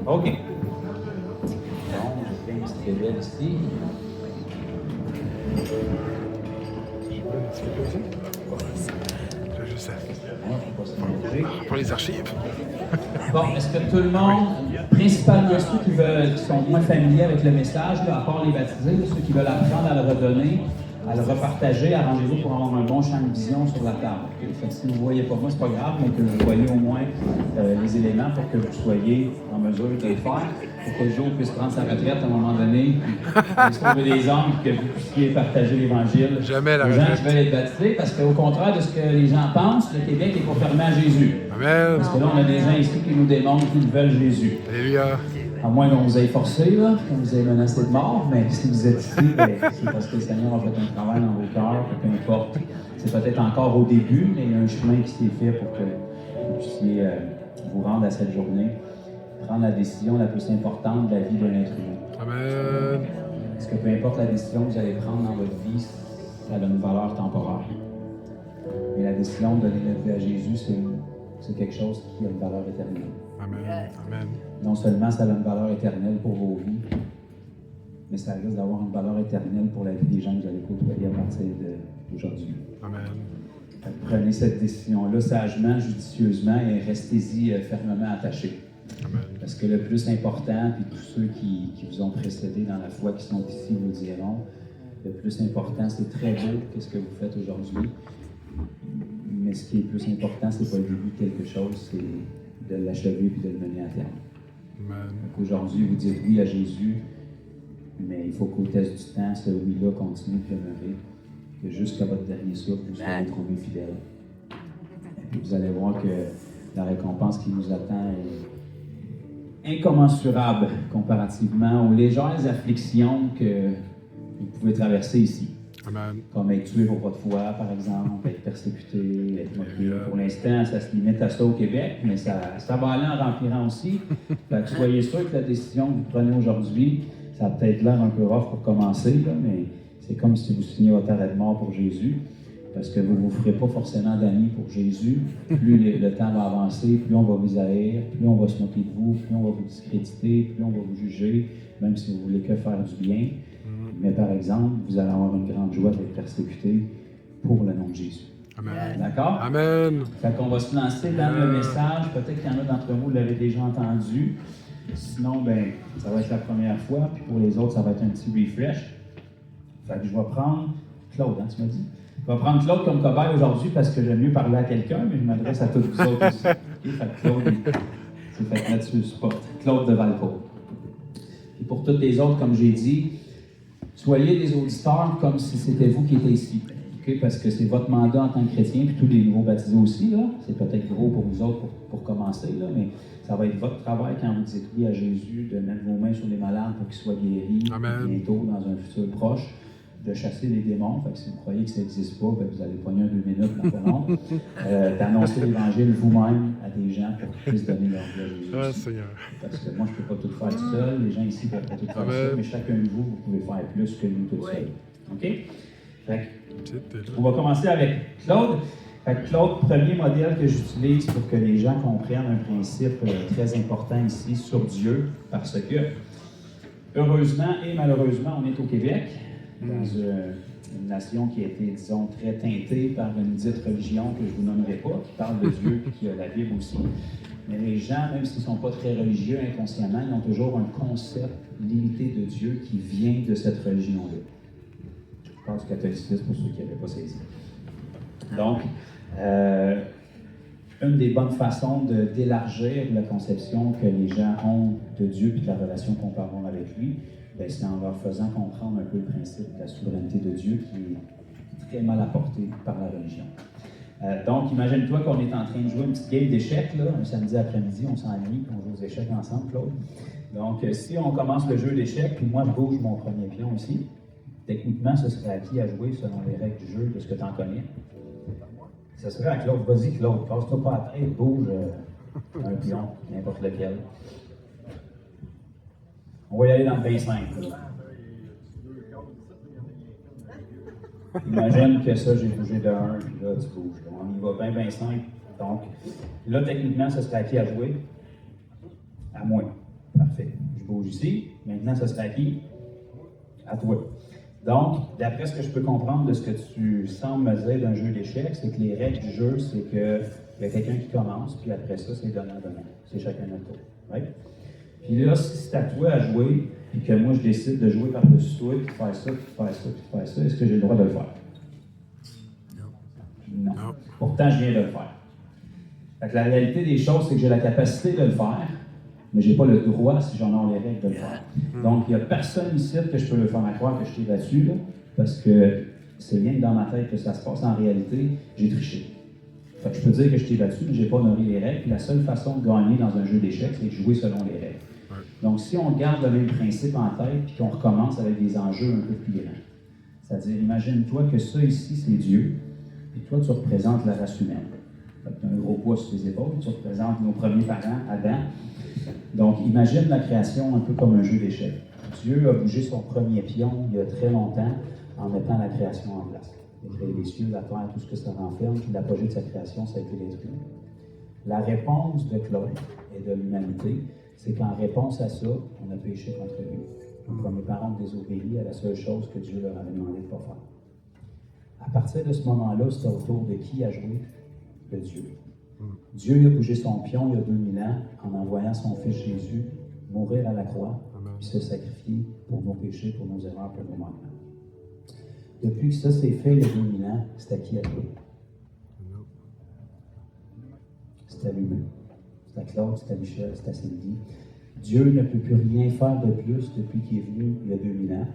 OK. Donc, je fais une petite révèle ici. Je sais. Faut pas se mélanger. Pour les archives. Bon, est-ce que tout le monde, principalement ceux qui sont moins familiers avec le message, là, à part les baptisés, là, ceux qui veulent apprendre à le redonner, à le repartager, arrangez-vous pour avoir un bon champ de vision sur la table. Okay? Fait que si vous ne voyez pas moi, c'est pas grave, mais que vous voyez au moins les éléments pour que vous soyez en mesure de le faire, pour que Joe puisse prendre sa retraite à un moment donné, puis trouver des hommes, puis que vous puissiez partager l'Évangile Jamais la aux gens retraite. qui veulent être baptisés, parce qu'au contraire de ce que les gens pensent, le Québec n'est pas fermé à Jésus. Amen. Parce que là, on a des gens ici qui nous démontrent qu'ils veulent Jésus. Alléluia. À moins qu'on vous ait forcé, là, qu'on vous ait menacé de mort, mais si vous êtes ici, ben, c'est parce que le Seigneur a fait un travail dans vos cœurs, peu importe. C'est peut-être encore au début, mais il y a un chemin qui s'est fait pour que vous puissiez vous rendre à cette journée, prendre la décision la plus importante de la vie de l'être humain. Amen. Parce que peu importe la décision que vous allez prendre dans votre vie, ça a une valeur temporaire. Mais la décision de donner notre vie à Jésus, c'est quelque chose qui a une valeur éternelle. Amen. Amen. Non seulement ça a une valeur éternelle pour vos vies, mais ça risque d'avoir une valeur éternelle pour la vie des gens que vous allez côtoyer à partir d'aujourd'hui. Amen. Prenez cette décision-là sagement, judicieusement et restez-y fermement attachés. Amen. Parce que le plus important, puis tous ceux qui vous ont précédé dans la foi qui sont ici vous diront, le plus important, c'est très beau, qu'est-ce que vous faites aujourd'hui. Mais ce qui est le plus important, c'est pas le début de quelque chose, c'est de l'achever puis de le mener à terme. Amen. Donc aujourd'hui, vous dites oui à Jésus, mais il faut qu'au test du temps, ce oui-là continue de demeurer, que jusqu'à votre dernier souffle, vous soyez trouvé fidèle. Et puis vous allez voir que la récompense qui nous attend est incommensurable comparativement aux légères afflictions que vous pouvez traverser ici. Amen. Comme être tué pour votre foi, par exemple, être persécuté, être moqué. Pour l'instant, ça se limite à ça au Québec, mais ça va aller en remplirant aussi. Fait que soyez sûr que la décision que vous prenez aujourd'hui, ça a peut-être l'air un peu rough pour commencer, là, mais c'est comme si vous signiez votre arrêt de mort pour Jésus, parce que vous ne vous ferez pas forcément d'amis pour Jésus. Plus le temps va avancer, plus on va vous haïr, plus on va se moquer de vous, plus on va vous discréditer, plus on va vous juger, même si vous voulez que faire du bien. Mais par exemple, vous allez avoir une grande joie d'être persécuté pour le nom de Jésus. Amen. D'accord? Amen. Fait qu'on va se lancer dans le message. Peut-être qu'il y en a d'entre vous qui l'avez déjà entendu. Sinon, ben, ça va être la première fois. Puis pour les autres, ça va être un petit refresh. Fait que je vais prendre Claude, hein, tu m'as dit? Je vais prendre Claude comme cobaye aujourd'hui parce que j'aime mieux parler à quelqu'un, mais je m'adresse à tous vous autres aussi. Okay? Fait que Claude, c'est fait mettre sur le spot. Claude de Valcourt. Et pour tous les autres, comme j'ai dit, soyez des auditeurs comme si c'était vous qui étiez ici. Okay? Parce que c'est votre mandat en tant que chrétien, puis tous les nouveaux baptisés aussi. Là. C'est peut-être gros pour vous autres pour commencer, là, mais ça va être votre travail quand vous dites oui à Jésus, de mettre vos mains sur les malades pour qu'ils soient guéris bientôt, dans un futur proche, de chasser les démons. Fait que si vous croyez que ça n'existe pas, ben vous allez pogner un 2 minutes dans pas long. D'annoncer l'Évangile vous-même à des gens pour qu'ils puissent donner leur vie à Jésus. Ah, Seigneur. Parce que moi, je ne peux pas tout faire tout seul. Les gens ici ne peuvent pas tout faire seul, mais chacun de vous, vous pouvez faire plus que nous tout seuls. OK? Fait que, on va commencer avec Claude. Fait que Claude, premier modèle que j'utilise pour que les gens comprennent un principe très important ici sur Dieu, parce que, heureusement et malheureusement, on est au Québec, dans une nation qui a été, disons, très teintée par une dite religion que je ne vous nommerai pas, qui parle de Dieu et qui a la Bible aussi. Mais les gens, même s'ils ne sont pas très religieux inconsciemment, ils ont toujours un concept limité de Dieu qui vient de cette religion-là. Je parle du catholicisme pour ceux qui n'avaient pas saisi. Donc, une des bonnes façons d'élargir la conception que les gens ont de Dieu et de la relation qu'on peut avoir avec lui, ben, c'est en leur faisant comprendre un peu le principe de la souveraineté de Dieu qui est très mal apporté par la religion. Donc, imagine-toi qu'on est en train de jouer une petite game d'échecs, là, un samedi après-midi, on s'ennuie, on joue aux échecs ensemble, Claude. Donc, si on commence le jeu d'échecs, puis moi je bouge mon premier pion ici, techniquement, ce serait à qui à jouer selon les règles du jeu, de ce que tu en connais? Ce serait à Claude. Vas-y, Claude, passe-toi pas après, bouge un pion, n'importe lequel. On va y aller dans le bien simple. Imagine que ça, j'ai bougé de 1, puis là, tu bouges. On y va bien simple. Donc, là, techniquement, ce serait à qui à jouer? À moi. Parfait. Je bouge ici. Maintenant, ça sera à qui? À toi. Donc, d'après ce que je peux comprendre de ce que tu sembles me dire d'un jeu d'échecs, c'est que les règles du jeu, c'est qu'il y a quelqu'un qui commence, puis après ça, c'est donnant-donnant. C'est chacun notre tour. Right? Puis là, si c'est à toi à jouer, puis que moi, je décide de jouer par-dessus toi, puis de faire ça, puis de faire ça, puis de faire ça, est-ce que j'ai le droit de le faire? Non. Non. Pourtant, je viens de le faire. Fait que la réalité des choses, c'est que j'ai la capacité de le faire, mais je n'ai pas le droit, si j'en ai les règles, de le faire. Donc, il n'y a personne ici que je peux le faire à croire que je t'ai battu, là, parce que c'est bien que dans ma tête que ça se passe. En réalité, j'ai triché. Fait que je peux dire que je t'ai battu, mais je n'ai pas honoré les règles. Puis la seule façon de gagner dans un jeu d'échecs, c'est de jouer selon les règles. Ouais. Donc, si on garde le même principe en tête, puis qu'on recommence avec des enjeux un peu plus grands. C'est-à-dire, imagine-toi que ça ici, c'est Dieu, et toi, tu représentes la race humaine. Tu as un gros poids sur tes épaules, tu représentes nos premiers parents, Adam. Donc, imagine la création un peu comme un jeu d'échecs. Dieu a bougé son premier pion il y a très longtemps en mettant la création en place. Il a créé les cieux, la terre, tout ce que ça renferme, puis l'apogée de sa création, ça a été l'être humain. La réponse de Claude et de l'humanité, c'est qu'en réponse à ça, on a péché contre lui. Nos premiers parents ont désobéi à la seule chose que Dieu leur avait demandé de ne pas faire. À partir de ce moment-là, c'est au tour de qui a joué? De Dieu. Dieu a bougé son pion il y a 2000 ans en envoyant son Fils Jésus mourir à la croix et se sacrifier pour nos péchés, pour nos erreurs, pour nos manquements. Depuis que ça s'est fait il y a 2000 ans, c'est à qui a joué? C'est à lui-même. C'est à Claude, c'est à Michel, c'est à Cindy. Dieu ne peut plus rien faire de plus depuis qu'il est venu il y a 2000 ans.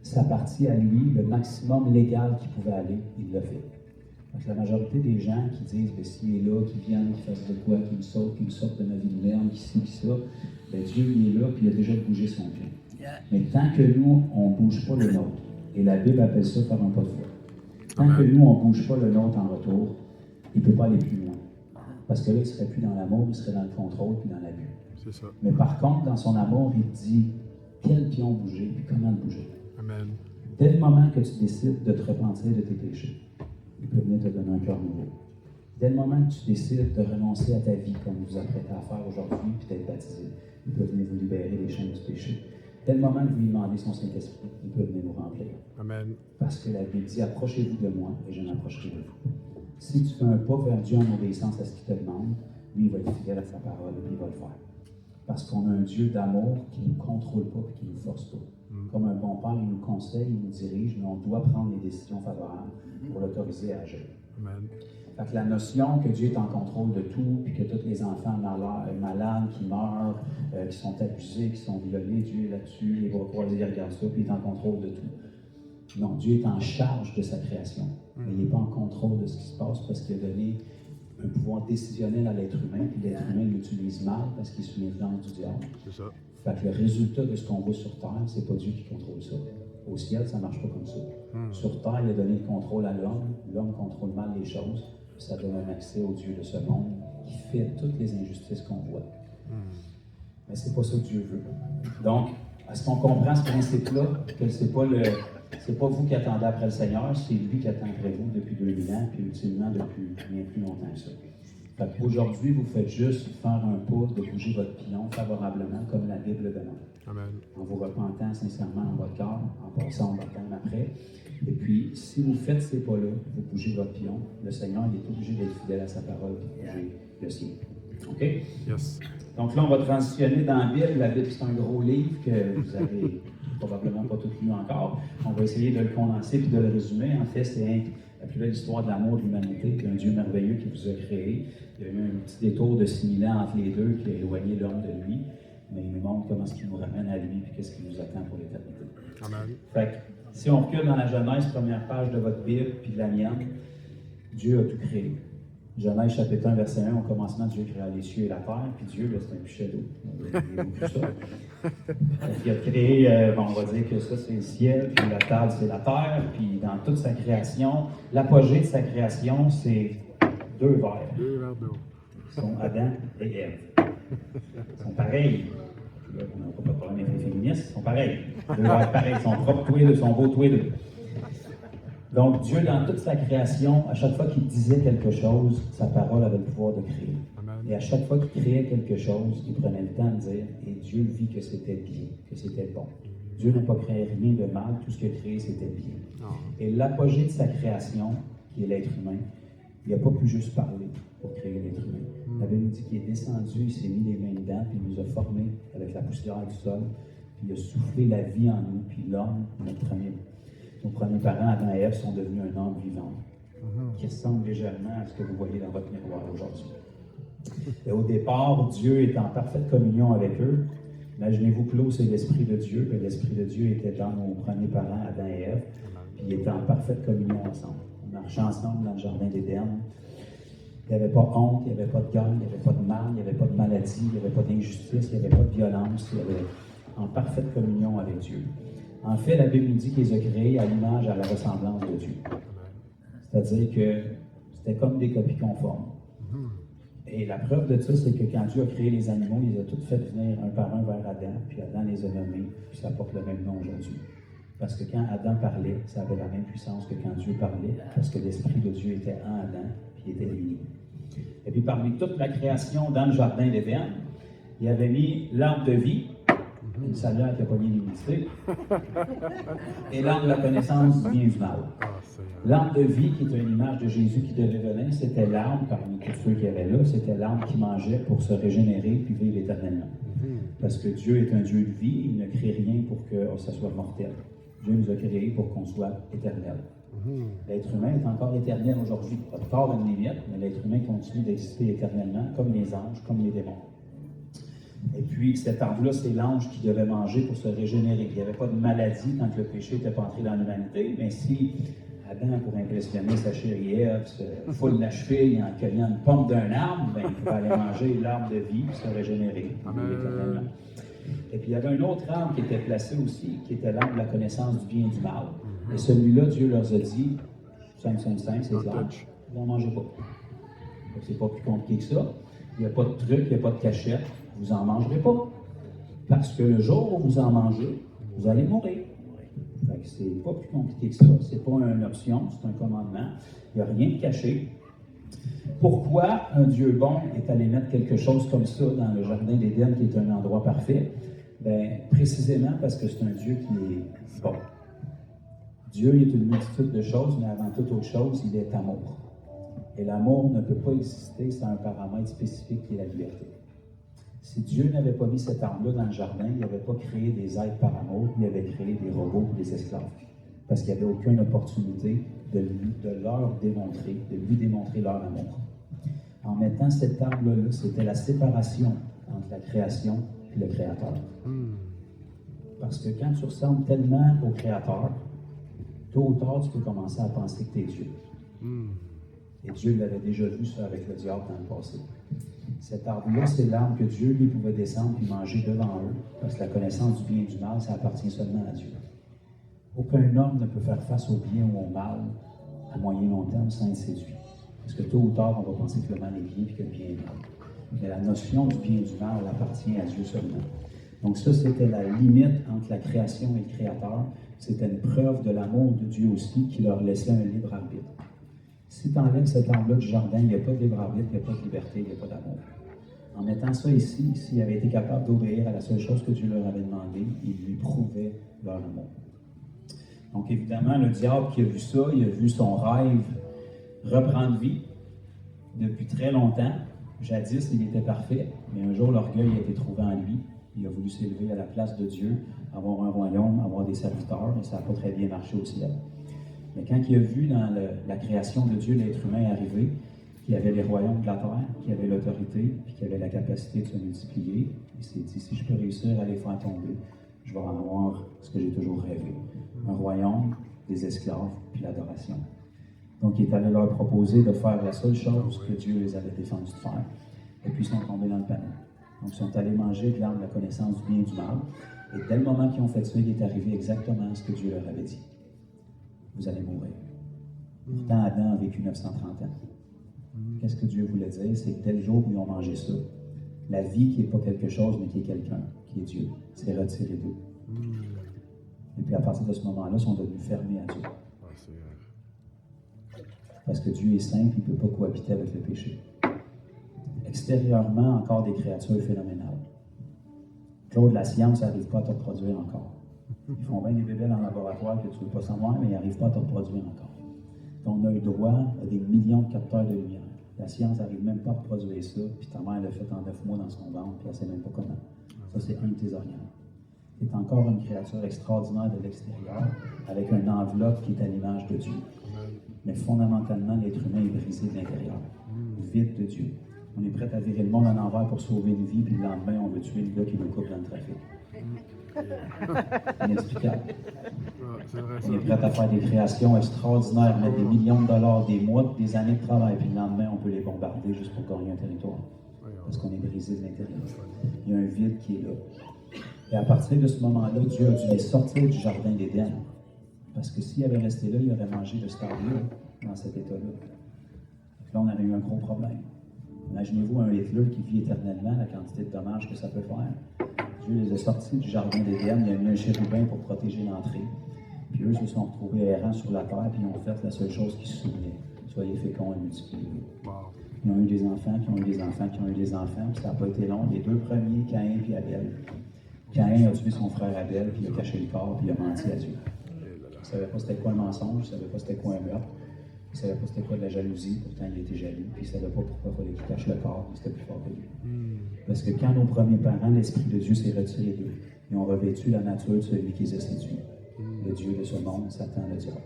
Ça appartient à lui, le maximum légal qu'il pouvait aller, il l'a fait. Donc, la majorité des gens qui disent ben, s'il est là, qui viennent, qui fassent de quoi, qui me sortent de ma vie de merde, qui ci, qui ça, ben, Dieu il est là, puis il a déjà bougé son pied. Mais tant que nous, on ne bouge pas le nôtre, et la Bible appelle ça faire un pas de foi. Tant que nous, on ne bouge pas le nôtre en retour, il ne peut pas aller plus loin. Parce que là, il ne serait plus dans l'amour, il serait dans le contrôle puis dans l'abus. C'est ça. Mais par contre, dans son amour, il dit quel pion bouger puis comment le bouger. Amen. Dès le moment que tu décides de te repentir de tes péchés, il peut venir te donner un cœur nouveau. Dès le moment que tu décides de renoncer à ta vie, comme vous apprêtez à faire aujourd'hui, puis d'être baptisé, il peut venir vous libérer des chaînes du péché. Dès le moment que vous lui demandez son Saint-Esprit, il peut venir nous remplir. Amen. Parce que la Bible dit, approchez-vous de moi et je m'approcherai de vous. Si tu fais un pas vers Dieu en obéissance à ce qu'il te demande, lui, il va être fidèle à sa parole et il va le faire. Parce qu'on a un Dieu d'amour qui ne nous contrôle pas et qui ne nous force pas. Comme un bon père, il nous conseille, il nous dirige, mais on doit prendre les décisions favorables pour l'autoriser à agir. Amen. Fait que la notion que Dieu est en contrôle de tout, puis que tous les enfants malades qui meurent, qui sont abusés, qui sont violés, Dieu est là-dessus, les bras croisés, il regarde ça, puis il est en contrôle de tout. Non, Dieu est en charge de sa création, mais il n'est pas en contrôle de ce qui se passe parce qu'il a donné un pouvoir décisionnel à l'être humain, puis l'être humain l'utilise mal parce qu'il est sous l'influence du diable. C'est ça. Fait que le résultat de ce qu'on voit sur Terre, c'est pas Dieu qui contrôle ça. Au ciel, ça ne marche pas comme ça. Sur Terre, il a donné le contrôle à l'homme. L'homme contrôle mal les choses. Puis ça donne un accès au Dieu de ce monde qui fait toutes les injustices qu'on voit. Mais c'est pas ça que Dieu veut. Donc, est-ce qu'on comprend ce principe-là? Que c'est pas vous qui attendez après le Seigneur, c'est lui qui attend après vous depuis 2000 ans, puis ultimement depuis bien plus longtemps que ça. Fait qu'aujourd'hui, vous faites juste faire un pas de bouger votre pion favorablement, comme la Bible le demande. Amen. En vous repentant sincèrement dans votre cœur, en passant au baptême après. Et puis, si vous faites ces pas-là, vous bougez votre pion, le Seigneur il est obligé d'être fidèle à sa parole et de bouger le sien. OK? Yes. Donc là, on va transitionner dans la Bible. La Bible, c'est un gros livre que vous avez probablement pas tout lu encore. On va essayer de le condenser et de le résumer. En fait, c'est la plus belle histoire de l'amour de l'humanité, un Dieu merveilleux qui vous a créé. Il y a eu un petit détour de 6000 ans entre les deux qui a éloigné l'homme de lui. Mais il nous montre comment est-ce qu'il nous ramène à lui et qu'est-ce qui nous attend pour l'éternité. Amen. Fait que, si on recule dans la Genèse, première page de votre Bible, puis de la mienne, Dieu a tout créé. Genèse chapitre 1, verset 1, au commencement, Dieu créa les cieux et la terre, puis Dieu, là, c'est un pichet d'eau. Il a tout ça. Il a créé, on va dire que ça, c'est le ciel, puis la table, c'est la terre, puis dans toute sa création, l'apogée de sa création, c'est 2 verres. 2 verres d'eau. Ils sont Adam et Ève. Ils sont pareils. Là, on n'a pas de problème avec les féministes, ils sont pareils. 2 verres pareils, ils sont propres tous les deux, ils sont beaux tous les deux. Donc, Dieu, dans toute sa création, à chaque fois qu'il disait quelque chose, sa parole avait le pouvoir de créer. Amen. Et à chaque fois qu'il créait quelque chose, il prenait le temps de dire, et Dieu vit que c'était bien, que c'était bon. Dieu n'a pas créé rien de mal, tout ce qu'il a créé, c'était bien. Ah. Et l'apogée de sa création, qui est l'être humain, il n'a pas pu juste parler pour créer l'être humain. La Bible nous dit qu'il est descendu, il s'est mis les mains dedans, puis il nous a formés avec la poussière du sol, puis il a soufflé la vie en nous, puis l'homme, nos premiers parents, Adam et Ève, sont devenus un homme vivant, qui ressemble légèrement à ce que vous voyez dans votre miroir aujourd'hui. Et au départ, Dieu est en parfaite communion avec eux. Imaginez-vous que l'eau, c'est l'Esprit de Dieu, et l'Esprit de Dieu était dans nos premiers parents, Adam et Ève, puis ils étaient en parfaite communion ensemble. On marchait ensemble dans le jardin d'Éden. Il n'y avait pas honte, il n'y avait pas de gagne, il n'y avait pas de mal, il n'y avait pas de maladie, il n'y avait pas d'injustice, il n'y avait pas de violence, il y avait en parfaite communion avec Dieu. En fait, la Bible nous dit qu'il les a créés à l'image et à la ressemblance de Dieu. C'est-à-dire que c'était comme des copies conformes. Et la preuve de ça, c'est que quand Dieu a créé les animaux, il les a tous fait venir un par un vers Adam, puis Adam les a nommés, puis ça porte le même nom aujourd'hui. Parce que quand Adam parlait, ça avait la même puissance que quand Dieu parlait, parce que l'Esprit de Dieu était en Adam, puis il était uni. Et puis parmi toute la création dans le jardin d'Éden, il avait mis l'arbre de vie, une salière qui a pogné l'humidité, et l'arbre de la connaissance du bien et du mal. L'arbre de vie, qui est une image de Jésus qui devait venir, c'était l'arbre, parmi tous ceux qui avaient là, c'était l'arbre qui mangeait pour se régénérer puis vivre éternellement. Parce que Dieu est un Dieu de vie, il ne crée rien pour que ça soit mortel. Dieu nous a créés pour qu'on soit éternel. L'être humain est encore éternel aujourd'hui. Pas de corps une limite, mais l'être humain continue d'exister éternellement, comme les anges, comme les démons. Et puis, cet arbre-là, c'est l'ange qui devait manger pour se régénérer. Il n'y avait pas de maladie quand le péché n'était pas entré dans l'humanité, mais si Adam, pour impressionner sa chérie Ève, se foule la cheville en cueillant une pomme d'un arbre, ben, il pouvait aller manger l'arbre de vie pour se régénérer. Et puis, il y avait un autre arbre qui était placé aussi, qui était l'arbre de la connaissance du bien et du mal. Et celui-là, Dieu leur a dit, 555, c'est clair, vous n'en mangez pas. Donc, c'est pas plus compliqué que ça. Il n'y a pas de truc, il n'y a pas de cachette. Vous n'en mangerez pas. Parce que le jour où vous en mangez, vous allez mourir. Fait que c'est pas plus compliqué que ça. C'est pas une option, c'est un commandement. Il n'y a rien de caché. Pourquoi un Dieu bon est allé mettre quelque chose comme ça dans le jardin d'Éden, qui est un endroit parfait? Bien, précisément parce que c'est un Dieu qui est bon. Dieu est une multitude de choses, mais avant toute autre chose, il est amour. Et l'amour ne peut pas exister sans un paramètre spécifique qui est la liberté. Si Dieu n'avait pas mis cet arbre-là dans le jardin, il n'avait pas créé des êtres par amour, il avait créé des robots ou des esclaves. Parce qu'il n'y avait aucune opportunité de lui démontrer leur amour. En mettant cet arbre-là, c'était la séparation entre la création et le Créateur. Parce que quand tu ressembles tellement au Créateur, tôt ou tard, tu peux commencer à penser que tu es Dieu. Et Dieu l'avait déjà vu ça avec le diable dans le passé. Cet arbre-là, c'est l'arbre que Dieu lui pouvait descendre et manger devant eux, parce que la connaissance du bien et du mal, ça appartient seulement à Dieu. Aucun homme ne peut faire face au bien ou au mal à moyen et long terme sans être séduit. Parce que tôt ou tard, on va penser que le mal est bien et que le bien est mal. Mais la notion du bien et du mal appartient à Dieu seulement. Donc ça, c'était la limite entre la création et le Créateur. C'était une preuve de l'amour de Dieu aussi qui leur laissait un libre arbitre. Si tu enlèves cet arbre-là du jardin, il n'y a pas de libre arbitre, il n'y a pas de liberté, il n'y a pas d'amour. En mettant ça ici, s'ils avaient été capables d'obéir à la seule chose que Dieu leur avait demandé, ils lui prouvaient leur amour. Donc évidemment, le diable qui a vu ça, il a vu son rêve reprendre vie depuis très longtemps. Jadis, il était parfait, mais un jour, l'orgueil a été trouvé en lui. Il a voulu s'élever à la place de Dieu, avoir un royaume, avoir des serviteurs, et ça n'a pas très bien marché au ciel. Mais quand il a vu dans la création de Dieu l'être humain arriver, qu'il y avait les royaumes de la terre, qu'il y avait l'autorité, puis qu'il y avait la capacité de se multiplier, il s'est dit, si je peux réussir à les faire tomber, je vais avoir ce que j'ai toujours rêvé. Un royaume, des esclaves, puis l'adoration. Donc, il est allé leur proposer de faire la seule chose que Dieu les avait défendus de faire. Et puis, ils sont tombés dans le panneau. Donc, ils sont allés manger de l'arbre de la connaissance du bien et du mal. Et dès le moment qu'ils ont fait ça, il est arrivé exactement ce que Dieu leur avait dit. Vous allez mourir. Pourtant, Adam a vécu 930 ans. Qu'est-ce que Dieu voulait dire? C'est que dès le jour où ils ont mangé ça, la vie qui n'est pas quelque chose, mais qui est quelqu'un, qui est Dieu, s'est retirée d'eux. Et puis, à partir de ce moment-là, ils sont devenus fermés à Dieu. Parce que Dieu est saint, il ne peut pas cohabiter avec le péché. extérieurement, encore des créatures phénoménales. Claude, la science n'arrive pas à te reproduire encore. Ils font bien des bébés en laboratoire que tu ne veux pas savoir, mais ils n'arrivent pas à te reproduire encore. Ton œil droit a des millions de capteurs de lumière. La science n'arrive même pas à reproduire ça, puis ta mère l'a fait en 9 mois dans son ventre, puis elle ne sait même pas comment. Ça, c'est un de tes organes. Tu es encore une créature extraordinaire de l'extérieur, avec une enveloppe qui est à l'image de Dieu. Mais fondamentalement, l'être humain est brisé de l'intérieur, vide de Dieu. On est prêt à virer le monde en envers pour sauver une vie, puis le lendemain, on veut tuer le gars qui nous coupe dans le trafic. Inexplicable. On est prêt à faire des créations extraordinaires, mettre des millions de dollars, des mois, des années de travail, puis le lendemain, on peut les bombarder juste pour gagner un territoire. Parce qu'on est brisé de l'intérieur. Il y a un vide qui est là. Et à partir de ce moment-là, Dieu a dû les sortir du jardin d'Éden. Parce que s'il avait resté là, il aurait mangé de ce temps-là, dans cet état-là. Là, on aurait eu un gros problème. Imaginez-vous un Hitler qui vit éternellement, la quantité de dommages que ça peut faire. Dieu les a sortis du jardin d'Éden, il a mis un chérubin pour protéger l'entrée. Puis eux se sont retrouvés errants sur la terre, puis ils ont fait la seule chose qu'ils se souvenaient. Soyez féconds et multipliez-vous. Ils ont eu des enfants, qui ont eu des enfants, qui ont eu des enfants, puis ça n'a pas été long. Les deux premiers, Caïn et Abel. Caïn a tué son frère Abel, puis il a caché le corps, puis il a menti à Dieu. Il ne savait pas c'était quoi un mensonge, il ne savait pas c'était quoi un meurtre, il ne savait pas c'était quoi de la jalousie, pourtant il était jaloux, puis il ne savait pas pourquoi il fallait qu'il cache le corps, mais c'était plus fort que lui. Parce que quand nos premiers parents, l'Esprit de Dieu s'est retiré d'eux, ils ont revêtu la nature de celui qui les a séduits. Le Dieu de ce monde, Satan, le diable.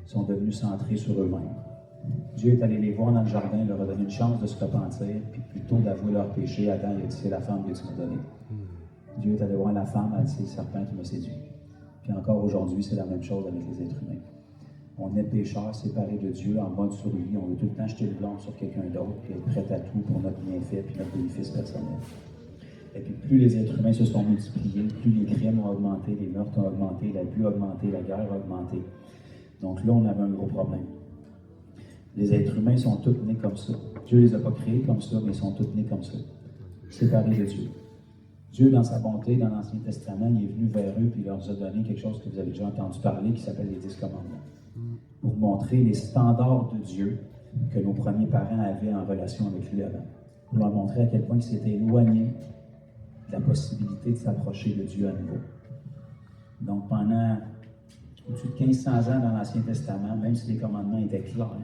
Ils sont devenus centrés sur eux-mêmes. Dieu est allé les voir dans le jardin, leur a donné une chance de se repentir, puis plutôt d'avouer leur péché, Adam, il a dit, c'est la femme que tu m'as donnée. Dieu est allé voir la femme, elle a dit, c'est le serpent qui m'a séduit. Puis encore aujourd'hui, c'est la même chose avec les êtres humains. On est pécheurs, séparés de Dieu, en mode survie. On veut tout le temps jeter le blanc sur quelqu'un d'autre, puis être prêt à tout pour notre bienfait, puis notre bénéfice personnel. Et puis plus les êtres humains se sont multipliés, plus les crimes ont augmenté, les meurtres ont augmenté, l'abus a augmenté, la guerre a augmenté. Donc là, on avait un gros problème. Les êtres humains sont tous nés comme ça. Dieu ne les a pas créés comme ça, mais ils sont tous nés comme ça, séparés de Dieu. Dieu, dans sa bonté, dans l'Ancien Testament, il est venu vers eux et il leur a donné quelque chose que vous avez déjà entendu parler, qui s'appelle les 10 commandements, pour montrer les standards de Dieu que nos premiers parents avaient en relation avec lui avant. Pour leur montrer à quel point ils s'étaient éloignés de la possibilité de s'approcher de Dieu à nouveau. Donc, pendant au-dessus de 1500 ans dans l'Ancien Testament, même si les commandements étaient clairs,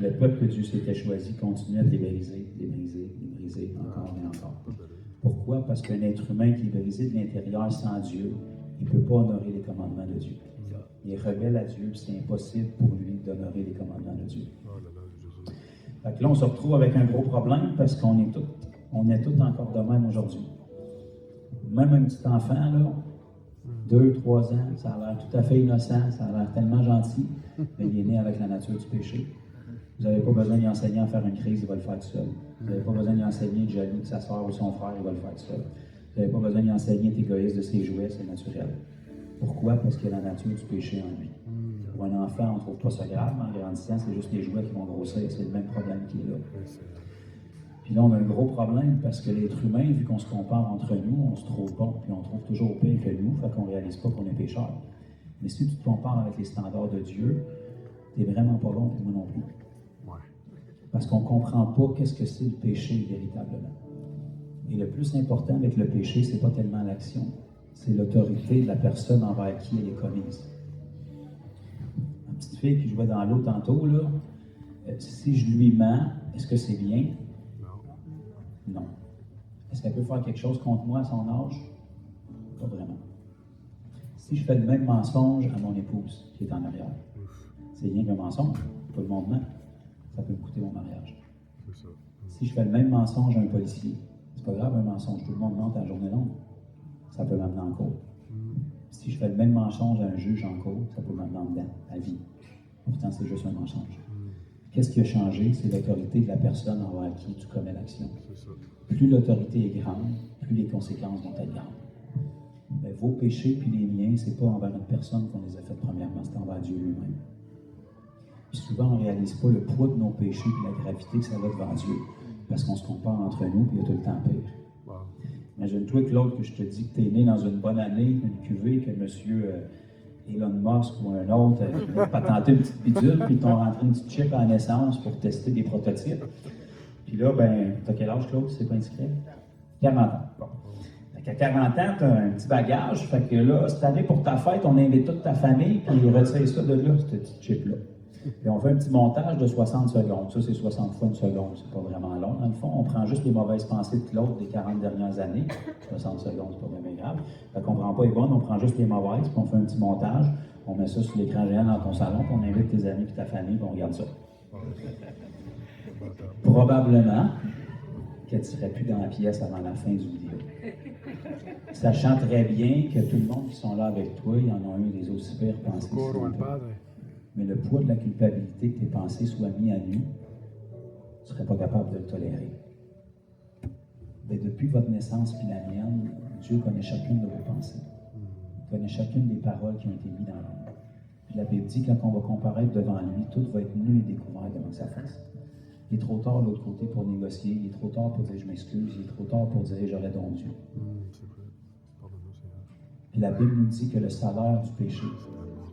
le peuple que Dieu s'était choisi continuait de les briser, encore et encore. Pourquoi? Parce qu'un être humain qui est brisé de l'intérieur sans Dieu, il ne peut pas honorer les commandements de Dieu. Il est rebelle à Dieu, puis c'est impossible pour lui d'honorer les commandements de Dieu. Fait que là, on se retrouve avec un gros problème parce qu'on est tous encore de même aujourd'hui. Même un petit enfant, là, 2, 3 ans, ça a l'air tout à fait innocent, ça a l'air tellement gentil, mais il est né avec la nature du péché. Vous n'avez pas besoin d'y enseigner à faire une crise, il va le faire tout seul. Vous n'avez pas besoin d'y enseigner de jaloux de sa soeur ou son frère, il va le faire tout seul. Vous n'avez pas besoin d'y enseigner d'être égoïste de ses jouets, c'est naturel. Pourquoi? Parce qu'il y a la nature du péché en lui. Pour un enfant, on ne trouve pas ça grave, mais en grandissant, c'est juste les jouets qui vont grossir, c'est le même problème qui est là. Puis là, on a un gros problème parce que l'être humain, vu qu'on se compare entre nous, on se trouve bon, puis on trouve toujours pire que nous, fait qu'on ne réalise pas qu'on est pécheur. Mais si tu te compares avec les standards de Dieu, tu n'es vraiment pas bon, puis moi non plus. Parce qu'on ne comprend pas qu'est-ce que c'est le péché véritablement. Et le plus important avec le péché, ce n'est pas tellement l'action, c'est l'autorité de la personne envers qui elle est commise. Ma petite fille qui jouait dans l'eau tantôt, là, si je lui mens, est-ce que c'est bien? Non. Est-ce qu'elle peut faire quelque chose contre moi à son âge? Pas vraiment. Si je fais le même mensonge à mon épouse qui est en arrière, c'est rien qu'un mensonge, tout le monde ment. Ça peut me coûter mon mariage. Si je fais le même mensonge à un policier, c'est pas grave un mensonge, tout le monde ment à la journée longue. Ça peut m'amener en cours. Si je fais le même mensonge à un juge en cours, ça peut m'amener en dedans, à vie. Pourtant, c'est juste un mensonge. Qu'est-ce qui a changé? C'est l'autorité de la personne envers qui tu commets l'action. Plus l'autorité est grande, plus les conséquences vont être grandes. Mais vos péchés puis les miens, c'est pas envers une personne qu'on les a fait premièrement, c'est envers Dieu lui-même. Puis souvent, on ne réalise pas le poids de nos péchés et la gravité que ça a devant Dieu, parce qu'on se compare entre nous, puis il y a tout le temps pire. Wow. Imagine-toi que l'autre, que je te dis que tu es né dans une bonne année, une cuvée, que monsieur Elon Musk ou un autre a patenté une petite bidule, puis ils t'ont rentré une petite chip à la naissance pour tester des prototypes. Puis là, ben, t'as quel âge, Claude, si c'est pas inscrit? 40 ans. Bon. Fait qu'à 40 ans, t'as un petit bagage. Fait que là, cette année, pour ta fête, on invite toute ta famille, puis retire ça de là, cette petite chip-là. Puis on fait un petit montage de 60 secondes. Ça, c'est 60 fois une seconde. C'est pas vraiment long. Dans le fond, on prend juste les mauvaises pensées de Claude des 40 dernières années. 60 secondes, c'est pas vraiment grave. Fait qu'on prend pas les bonnes, on prend juste les mauvaises, puis on fait un petit montage. On met ça sur l'écran géant dans ton salon, puis on invite tes amis et ta famille, puis on regarde ça. Probablement que tu ne serais plus dans la pièce avant la fin du vidéo. Sachant très bien que tout le monde qui sont là avec toi, il y en a eu des aussi pires pensées. Mais le poids de la culpabilité que tes pensées soient mis à nu, tu ne serais pas capable de le tolérer. Mais depuis votre naissance puis la mienne, Dieu connaît chacune de vos pensées. Il connaît chacune des paroles qui ont été mises dans l'ombre. Puis la Bible dit, quand on va comparaître devant lui, tout va être nu et découvert devant sa face. Il est trop tard de l'autre côté pour négocier, il est trop tard pour dire je m'excuse, il est trop tard pour dire j'aurais donc Dieu. Puis la Bible nous dit que le salaire du péché,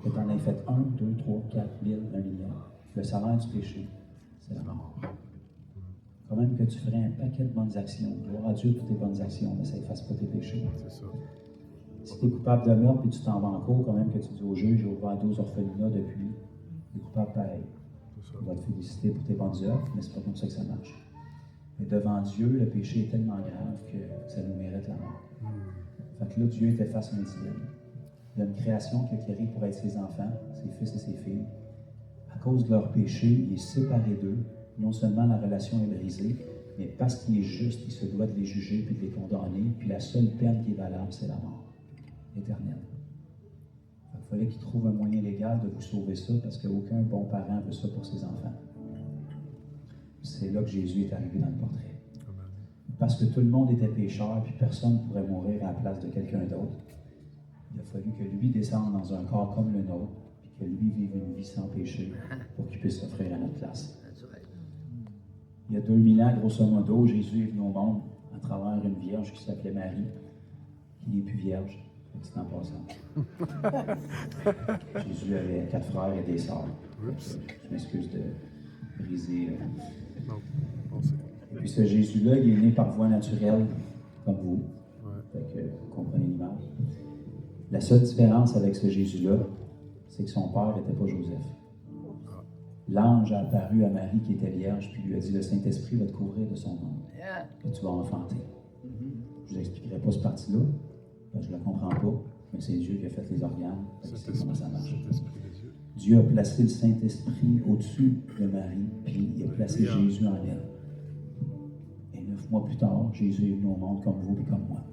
que tu en aies fait 1, 2, 3, 4, 1000, 1 milliard, le salaire du péché, c'est la mort. Quand même que tu ferais un paquet de bonnes actions, gloire à Dieu pour tes bonnes actions, mais ça n'efface pas tes péchés. C'est ça. Si tu es coupable de meurtre et tu t'en vas en cours, quand même que tu dis au juge, j'ai ouvert 12 orphelinats depuis, tu es coupable pareil. On va te féliciter pour tes bonnes œuvres, mais c'est pas comme ça que ça marche. Mais devant Dieu, le péché est tellement grave que ça nous mérite la mort. Fait que là, Dieu t'efface un dilemme. Il y a une création qui a créé pour être ses enfants, ses fils et ses filles. À cause de leur péché, il est séparé d'eux. Non seulement la relation est brisée, mais parce qu'il est juste, il se doit de les juger puis de les condamner. Puis la seule peine qui est valable, c'est la mort éternelle. Il fallait qu'il trouve un moyen légal de vous sauver ça, parce qu'aucun bon parent veut ça pour ses enfants. C'est là que Jésus est arrivé dans le portrait. Parce que tout le monde était pécheur, puis personne ne pourrait mourir à la place de quelqu'un d'autre. Il a fallu que lui descende dans un corps comme le nôtre, puis que lui vive une vie sans péché, pour qu'il puisse s'offrir à notre place. Il y a 2000 ans, grosso modo, Jésus est venu au monde à travers une vierge qui s'appelait Marie, qui n'est plus vierge. C'est en passant. Jésus avait 4 frères et des sœurs. Je m'excuse de briser. Non, et puis ce Jésus-là, il est né par voie naturelle, comme vous. Fait que vous comprenez l'image. La seule différence avec ce Jésus-là, c'est que son père n'était pas Joseph. L'ange a apparu à Marie qui était vierge, puis lui a dit, le Saint-Esprit va te couvrir de son nom. Et tu vas enfanter. Je ne vous expliquerai pas cette partie-là. Je ne la comprends pas, mais c'est Dieu qui a fait les organes. C'est comment ça marche. Dieu a placé le Saint-Esprit au-dessus de Marie, puis il a placé Jésus en elle. Et 9 mois plus tard, Jésus est venu au monde comme vous et comme moi.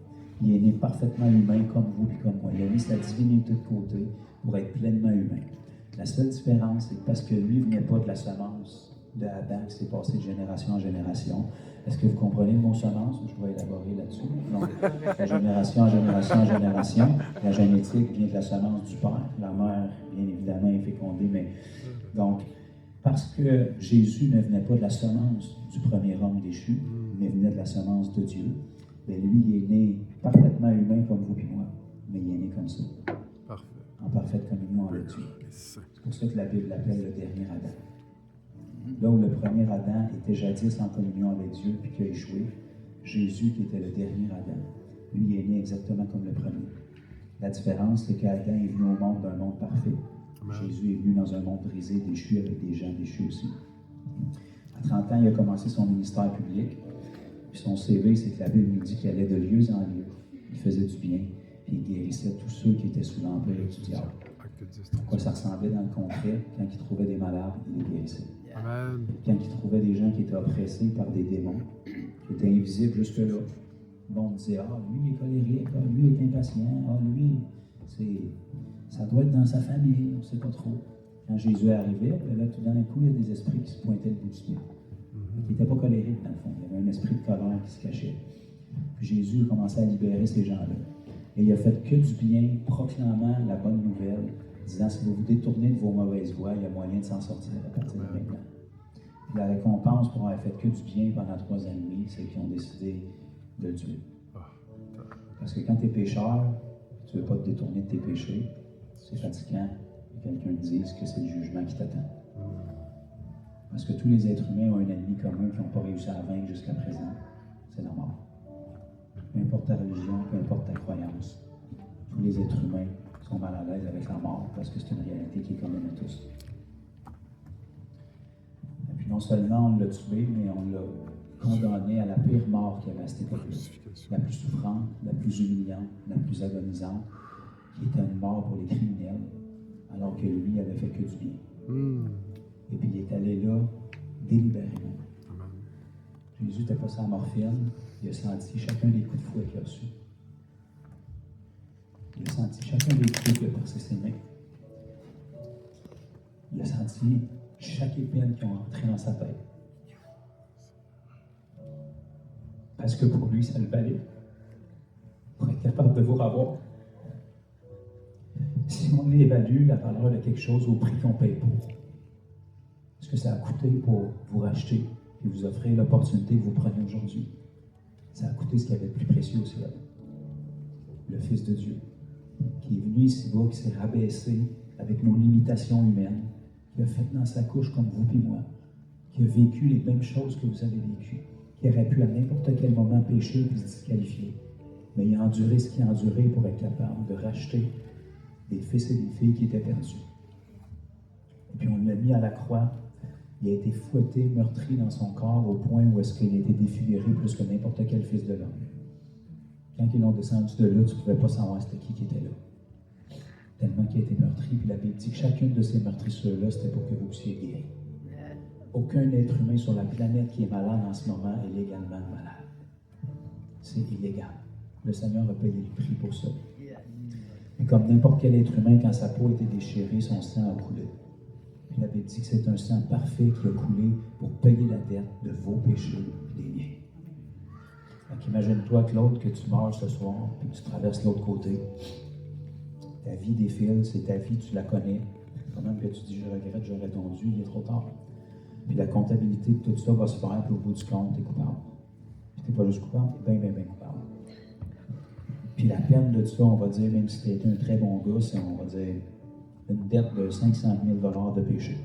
Il est né parfaitement humain comme vous et comme moi. Il a mis sa divinité de côté pour être pleinement humain. La seule différence, c'est que parce que lui ne venait pas de la semence d'Adam qui s'est passé de génération en génération. Est-ce que vous comprenez le mot semence? Je dois élaborer là-dessus. Donc, de génération en génération en génération, la génétique vient de la semence du père. La mère, bien évidemment, est fécondée, mais donc, parce que Jésus ne venait pas de la semence du premier homme déchu, mais venait de la semence de Dieu, bien, lui, il est né parfaitement humain comme vous et moi, mais il est né comme ça. Parfait. En parfaite communion avec Dieu. C'est pour ça que la Bible l'appelle le dernier Adam. Là où le premier Adam était jadis en communion avec Dieu puis qui a échoué, Jésus, qui était le dernier Adam, lui est né exactement comme le premier. La différence, c'est qu'Adam est venu au monde d'un monde parfait. Jésus est venu dans un monde brisé, déchu, avec des gens déchus aussi. À 30 ans, il a commencé son ministère public. Puis son CV, c'est que la Bible nous dit qu'il allait de lieu en lieu. Il faisait du bien, puis il guérissait tous ceux qui étaient sous l'empire du diable. À quoi ça ressemblait dans le concret? Quand il trouvait des malades, il les guérissait. Amen. Quand il trouvait des gens qui étaient oppressés par des démons, qui étaient invisibles jusque-là, bon, on disait, lui il est colérique, lui il est impatient, lui, ça doit être dans sa famille, on ne sait pas trop. Quand Jésus arrivait, là, tout d'un coup, il y a des esprits qui se pointaient le bout du pied. Il n'était pas colérique, dans le fond. Il y avait un esprit de colère qui se cachait. Puis Jésus a commencé à libérer ces gens-là. Et il a fait que du bien, proclamant la bonne nouvelle, disant, si vous vous détournez de vos mauvaises voies, il y a moyen de s'en sortir à partir de maintenant. Puis la récompense pour avoir fait que du bien pendant 3 ans et demi, c'est qu'ils ont décidé de le tuer. Parce que quand tu es pécheur, tu ne veux pas te détourner de tes péchés, c'est fatigant que quelqu'un te dise que c'est le jugement qui t'attend. Parce que tous les êtres humains ont un ennemi commun qui n'ont pas réussi à vaincre avec la mort, parce que c'est une réalité qui est commune à tous. Et puis non seulement on l'a tué, mais on l'a condamné à la pire mort qu'il y avait à cette époque-là. La plus souffrante, la plus humiliante, la plus agonisante, qui était une mort pour les criminels, alors que lui avait fait que du bien. Et puis il est allé là délibérément. Jésus n'était pas sans morphine, il a senti chacun des coups de fouet qu'il a reçus. Il a senti chacun des coups qu'il a percé ses mains. Il a senti chaque épine qui ont entré dans sa tête. Parce que pour lui, ça le valait. Pour être capable de vous revoir. Si on évalue la valeur de quelque chose au prix qu'on paye pour, ce que ça a coûté pour vous racheter et vous offrir l'opportunité que vous prenez aujourd'hui, ça a coûté ce qu'il y avait de plus précieux au ciel. Le Fils de Dieu, qui est venu ici-bas, qui s'est rabaissé avec nos limitations humaines, qui a fait dans sa couche comme vous et moi, qui a vécu les mêmes choses que vous avez vécues, qui aurait pu à n'importe quel moment pécher et se disqualifier. Mais il a enduré ce qu'il a enduré pour être capable de racheter des fils et des filles qui étaient perdus. Et puis on l'a mis à la croix. Il a été fouetté, meurtri dans son corps au point où est-ce qu'il a été défiguré plus que n'importe quel fils de l'homme. Quand ils l'ont descendu de là, tu ne pouvais pas savoir c'était qui était là. Tellement qu'il a été meurtri. Puis la Bible dit que chacune de ces meurtrissures-là, c'était pour que vous puissiez guérir. Aucun être humain sur la planète qui est malade en ce moment est légalement malade. C'est illégal. Le Seigneur a payé le prix pour ça. Et comme n'importe quel être humain, quand sa peau a été déchirée, son sang a coulé. Puis la Bible dit que c'est un sang parfait qui a coulé pour payer la dette de vos péchés et des miens. Donc imagine-toi que l'autre, que tu meurs ce soir, puis tu traverses l'autre côté. Ta vie défile, c'est ta vie, tu la connais. Quand même que tu dis, je regrette, j'aurais donc dû, il est trop tard. Puis la comptabilité de tout ça va se faire, puis au bout du compte, tu es coupable. Puis tu n'es pas juste coupable, tu es bien, bien, bien coupable. Puis la peine de tout ça, on va dire, même si tu été un très bon gars, c'est, on va dire, une dette de 500 000 $ de péché.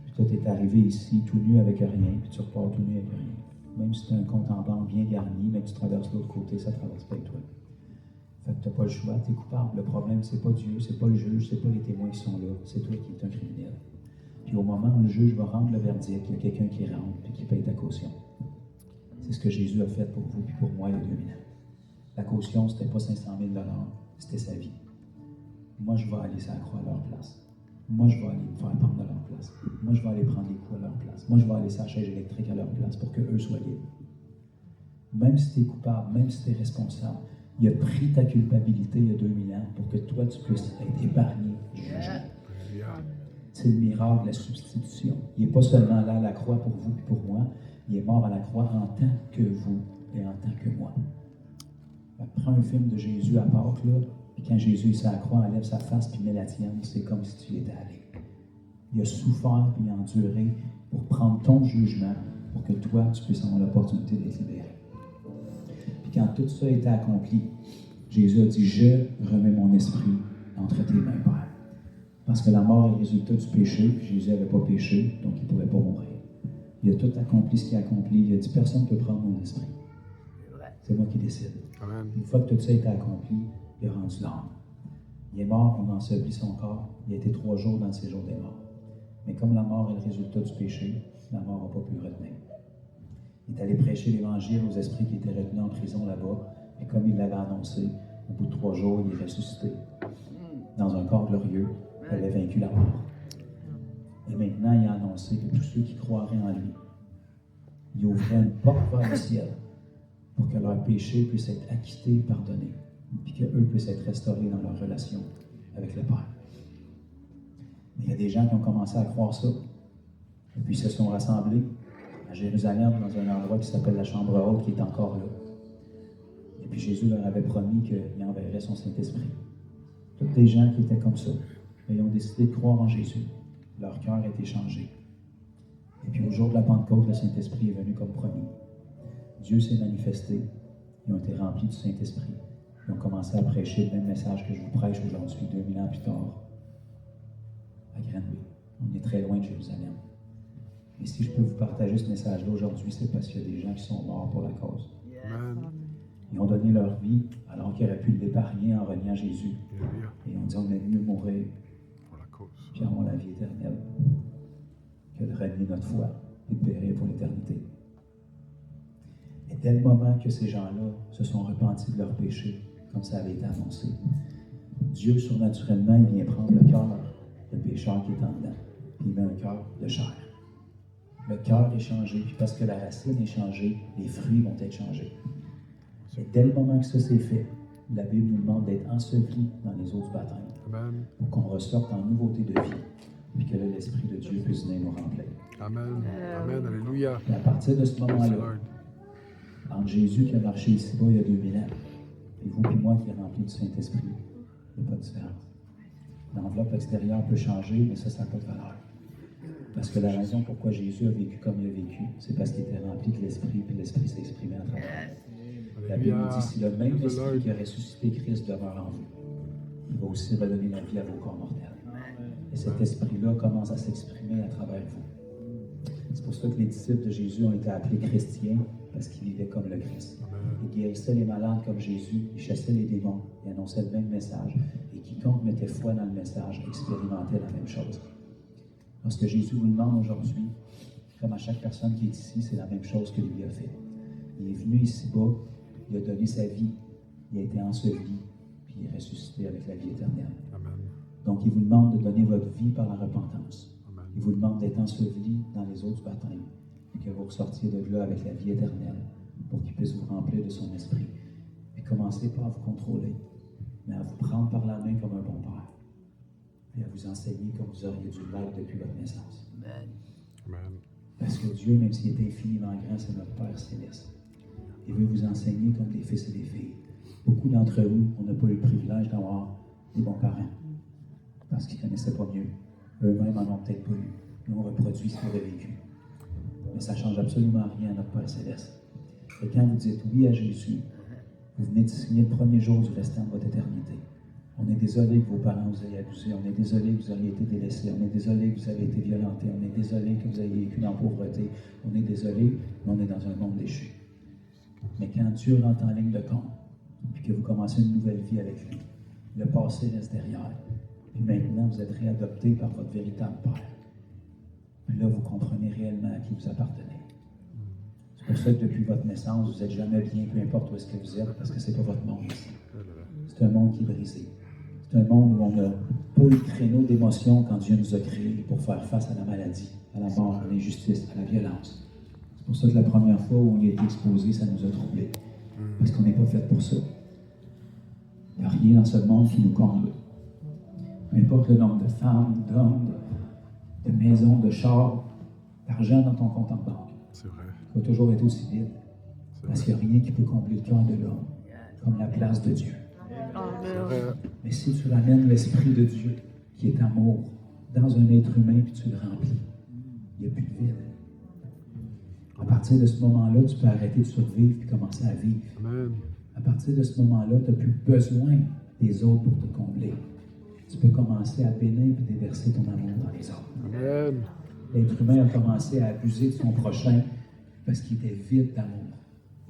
Puis toi, tu es arrivé ici tout nu avec rien, puis tu repars tout nu avec rien. Même si tu as un compte en banque bien garni, mais que tu traverses l'autre côté, ça ne traverse pas avec toi. Fait que tu n'as pas le choix, tu es coupable. Le problème, c'est pas Dieu, c'est pas le juge, c'est pas les témoins qui sont là, c'est toi qui es un criminel. Puis au moment où le juge va rendre le verdict, il y a quelqu'un qui rentre et qui paye ta caution. C'est ce que Jésus a fait pour vous et pour moi il y a 2000 ans. La caution, ce n'était pas 500 000 $, c'était sa vie. Moi, je vais aller sur la croix à leur place. Moi, je vais aller me faire prendre à leur place. Moi, je vais aller prendre les coups à leur place. Moi, je vais aller sur la chaise électrique à leur place pour qu'eux soient libres. Même si tu es coupable, même si tu es responsable, il a pris ta culpabilité il y a 2000 ans pour que toi, tu puisses être épargné du jugement. C'est le miracle de la substitution. Il n'est pas seulement là à la croix pour vous et pour moi, il est mort à la croix en tant que vous et en tant que moi. Prends un film de Jésus à Pâques, là, puis quand Jésus est à la croix, enlève sa face puis met la tienne, c'est comme si tu y étais allé. Il a souffert puis il a enduré pour prendre ton jugement, pour que toi, tu puisses avoir l'opportunité d'être libéré. Puis quand tout ça a été accompli, Jésus a dit, je remets mon esprit entre tes mains, Père. Parce que la mort est le résultat du péché, puis Jésus n'avait pas péché, donc il ne pouvait pas mourir. Il a tout accompli ce qu'il a accompli. Il a dit, personne ne peut prendre mon esprit. C'est moi qui décide. Amen. Une fois que tout ça a été accompli, il a rendu l'âme. Il est mort, on a enseveli son corps. Il a été 3 jours dans le séjour des morts. Mais comme la mort est le résultat du péché, la mort n'a pas pu le retenir. Il est allé prêcher l'Évangile aux esprits qui étaient retenus en prison là-bas. Et comme il l'avait annoncé, au bout de 3 jours, il est ressuscité. Dans un corps glorieux, il avait vaincu la mort. Et maintenant, il a annoncé que tous ceux qui croiraient en lui, il ouvrait une porte vers le ciel pour que leurs péchés puissent être acquittés et pardonnés, puis qu'eux puissent être restaurés dans leur relation avec le Père. Mais il y a des gens qui ont commencé à croire ça, et puis ils se sont rassemblés à Jérusalem, dans un endroit qui s'appelle la Chambre haute, qui est encore là. Et puis Jésus leur avait promis qu'il enverrait son Saint-Esprit. Toutes les gens qui étaient comme ça, ils ont décidé de croire en Jésus. Leur cœur a été changé. Et puis au jour de la Pentecôte, le Saint-Esprit est venu comme promis. Dieu s'est manifesté. Ils ont été remplis du Saint-Esprit. Ils ont commencé à prêcher le même message que je vous prêche aujourd'hui, 2000 ans plus tard, à Granby. On est très loin de Jérusalem. Et si je peux vous partager ce message-là aujourd'hui, c'est parce qu'il y a des gens qui sont morts pour la cause. Amen. Ils ont donné leur vie alors qu'ils auraient pu l'épargner en reniant Jésus. Alléluia. Et ils ont dit, on est mieux mourir Pour la cause. puis avoir la vie éternelle que de renier notre foi et de périr pour l'éternité. Et dès le moment que ces gens-là se sont repentis de leurs péchés, comme ça avait été annoncé, Dieu, surnaturellement, il vient prendre le cœur de pécheur qui est en dedans, puis il met un cœur de chair. Le cœur est changé, puis parce que la racine est changée, les fruits vont être changés. Et dès le moment que ça s'est fait, la Bible nous demande d'être ensevelis dans les eaux du baptême, Amen. pour qu'on ressorte en nouveauté de vie, puis que là, l'Esprit de Dieu puisse venir nous remplir. Amen. Amen. Alléluia. Et à partir de ce Merci, moment-là, Lord. entre Jésus qui a marché ici-bas il y a 2000 ans, et vous et moi qui est rempli du Saint-Esprit, il n'y a pas de différence. L'enveloppe extérieure peut changer, mais ça n'a pas de valeur. Parce que la raison pourquoi Jésus a vécu comme il a vécu, c'est parce qu'il était rempli de l'Esprit, puis l'Esprit s'est exprimé à travers lui. La Bible nous dit, si le même Praise the Lord. Esprit qui a ressuscité Christ demeure en vous, il va aussi redonner la vie à vos corps mortels. Et cet esprit-là commence à s'exprimer à travers vous. C'est pour ça que les disciples de Jésus ont été appelés chrétiens, parce qu'ils vivaient comme le Christ. Amen. Ils guérissaient les malades comme Jésus, ils chassaient les démons, ils annonçaient le même message. Et quiconque mettait foi dans le message expérimentait la même chose. Lorsque Jésus vous demande aujourd'hui, comme à chaque personne qui est ici, c'est la même chose que lui a fait. Il est venu ici-bas, il a donné sa vie, il a été enseveli, puis il est ressuscité avec la vie éternelle. Amen. Donc, il vous demande de donner votre vie par la repentance. Amen. Il vous demande d'être enseveli dans les eaux du baptême, et que vous ressortiez de là avec la vie éternelle, pour qu'il puisse vous remplir de son esprit. Et commencez pas à vous contrôler, mais à vous prendre par la main comme un bon père, et à vous enseigner comme vous auriez dû l'être depuis votre naissance. Amen. Parce que Dieu, même s'il est infiniment grand, c'est notre Père céleste. Il veut vous enseigner comme des fils et des filles. Beaucoup d'entre vous, on n'a pas eu le privilège d'avoir des bons parents, parce qu'ils ne connaissaient pas mieux. Eux-mêmes en ont peut-être pas eu. Nous, on reproduit ce qu'ils avaient vécu. Mais ça ne change absolument rien à notre Père céleste. Et quand vous dites oui à Jésus, vous venez de signer le premier jour du restant de votre éternité. On est désolé que vos parents vous aient abusé. On est désolé que vous ayez été délaissés. On est désolé que vous avez été violentés. On est désolé que vous ayez vécu dans la pauvreté. On est désolé, mais on est dans un monde déchu. Mais quand Dieu rentre en ligne de compte, puis que vous commencez une nouvelle vie avec lui, le passé reste derrière. Puis maintenant, vous êtes réadopté par votre véritable Père. Puis là, vous comprenez réellement à qui vous appartenez. C'est pour ça que depuis votre naissance, vous n'êtes jamais bien, peu importe où est-ce que vous êtes, parce que ce n'est pas votre monde ici. C'est un monde qui est brisé. C'est un monde où on n'a pas eu de créneau d'émotion quand Dieu nous a créés pour faire face à la maladie, à la mort, à l'injustice, à la violence. C'est pour ça que la première fois où on y a été exposé, ça nous a troublés. Parce qu'on n'est pas fait pour ça. Il n'y a rien dans ce monde qui nous comble. Peu importe le nombre de femmes, d'hommes, de maisons, de chars, d'argent dans ton compte en banque. C'est vrai. Il va toujours être aussi vide. C'est Parce vrai. qu'il n'y a rien qui peut combler le cœur de l'homme, comme la place de Dieu. C'est vrai. Mais si tu ramènes l'Esprit de Dieu, qui est amour, dans un être humain, puis tu le remplis, il n'y a plus de vide. À partir de ce moment-là, tu peux arrêter de survivre et commencer à vivre. Amen. À partir de ce moment-là, tu n'as plus besoin des autres pour te combler. Tu peux commencer à bénir et déverser ton amour dans les autres. Amen. L'être humain a commencé à abuser de son prochain parce qu'il était vide d'amour.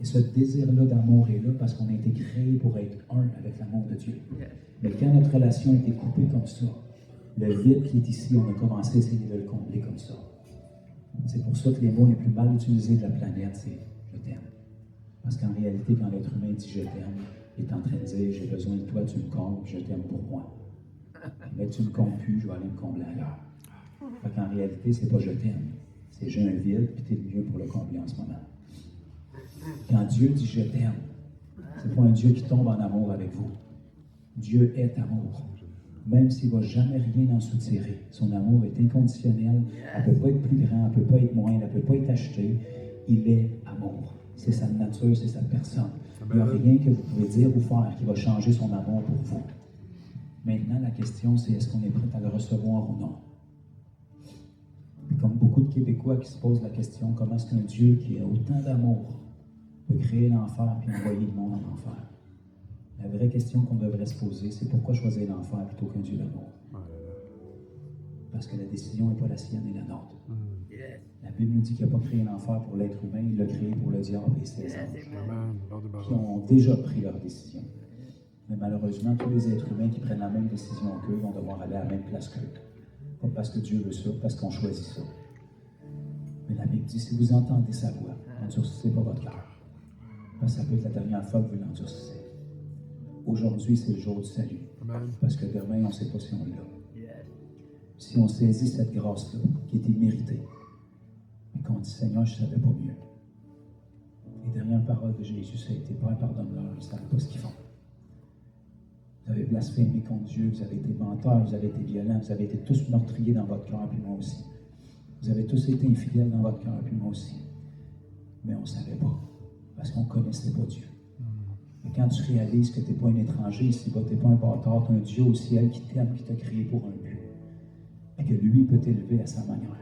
Et ce désir-là d'amour est là parce qu'on a été créé pour être un avec l'amour de Dieu. Mais quand notre relation a été coupée comme ça, le vide qui est ici, on a commencé à essayer de le combler comme ça. C'est pour ça que les mots les plus mal utilisés de la planète, c'est « je t'aime ». Parce qu'en réalité, quand l'être humain dit « je t'aime », il est en train de dire « j'ai besoin de toi, tu me combles, je t'aime pour moi ». Mais tu ne me combles plus, je vais aller me combler ailleurs. Fait qu'en réalité, c'est pas « je t'aime », c'est « j'ai un vide, puis tu es le mieux pour le combler en ce moment ». Quand Dieu dit « je t'aime », c'est pas un Dieu qui tombe en amour avec vous. Dieu est amour. Même s'il ne va jamais rien en soutirer. Son amour est inconditionnel. Elle ne peut pas être plus grand, elle ne peut pas être moindre, elle ne peut pas être achetée. Il est amour. C'est sa nature, c'est sa personne. Il n'y a rien que vous pouvez dire ou faire qui va changer son amour pour vous. Maintenant, la question, c'est est-ce qu'on est prêt à le recevoir ou non? Et comme beaucoup de Québécois qui se posent la question, comment est-ce qu'un Dieu qui a autant d'amour peut créer l'enfer et envoyer le monde en enfer? La vraie question qu'on devrait se poser, c'est pourquoi choisir l'enfer plutôt qu'un Dieu d'amour? Parce que la décision n'est pas la sienne et la nôtre. La Bible nous dit qu'il n'a pas créé l'enfer pour l'être humain, il l'a créé pour le diable et ses anges, Amen. Lors du qui ballon. ont déjà pris leur décision. Mais malheureusement, tous les êtres humains qui prennent la même décision qu'eux vont devoir aller à la même place qu'eux. Pas parce que Dieu veut ça, parce qu'on choisit ça. Mais la Bible dit, si vous entendez sa voix, n'endurcissez pas votre cœur. Parce que ça peut être la dernière fois que vous l'endurcissez. Aujourd'hui, c'est le jour du salut. Amen. Parce que demain, on ne sait pas si on l'a. Si on saisit cette grâce-là, qui était méritée, et qu'on dit, Seigneur, je ne savais pas mieux. Les dernières paroles de Jésus, ça a été, Père, pardonne-leur, ils ne savent pas ce qu'ils font. Vous avez blasphémé contre Dieu, vous avez été menteurs, vous avez été violents, vous avez été tous meurtriers dans votre cœur, puis moi aussi. Vous avez tous été infidèles dans votre cœur, puis moi aussi. Mais on ne savait pas, parce qu'on ne connaissait pas Dieu. Et quand tu réalises que tu n'es pas un étranger ici, tu n'es pas un bâtard, tu as un Dieu au ciel qui t'aime, qui t'a créé pour un but, et que lui peut t'élever à sa manière,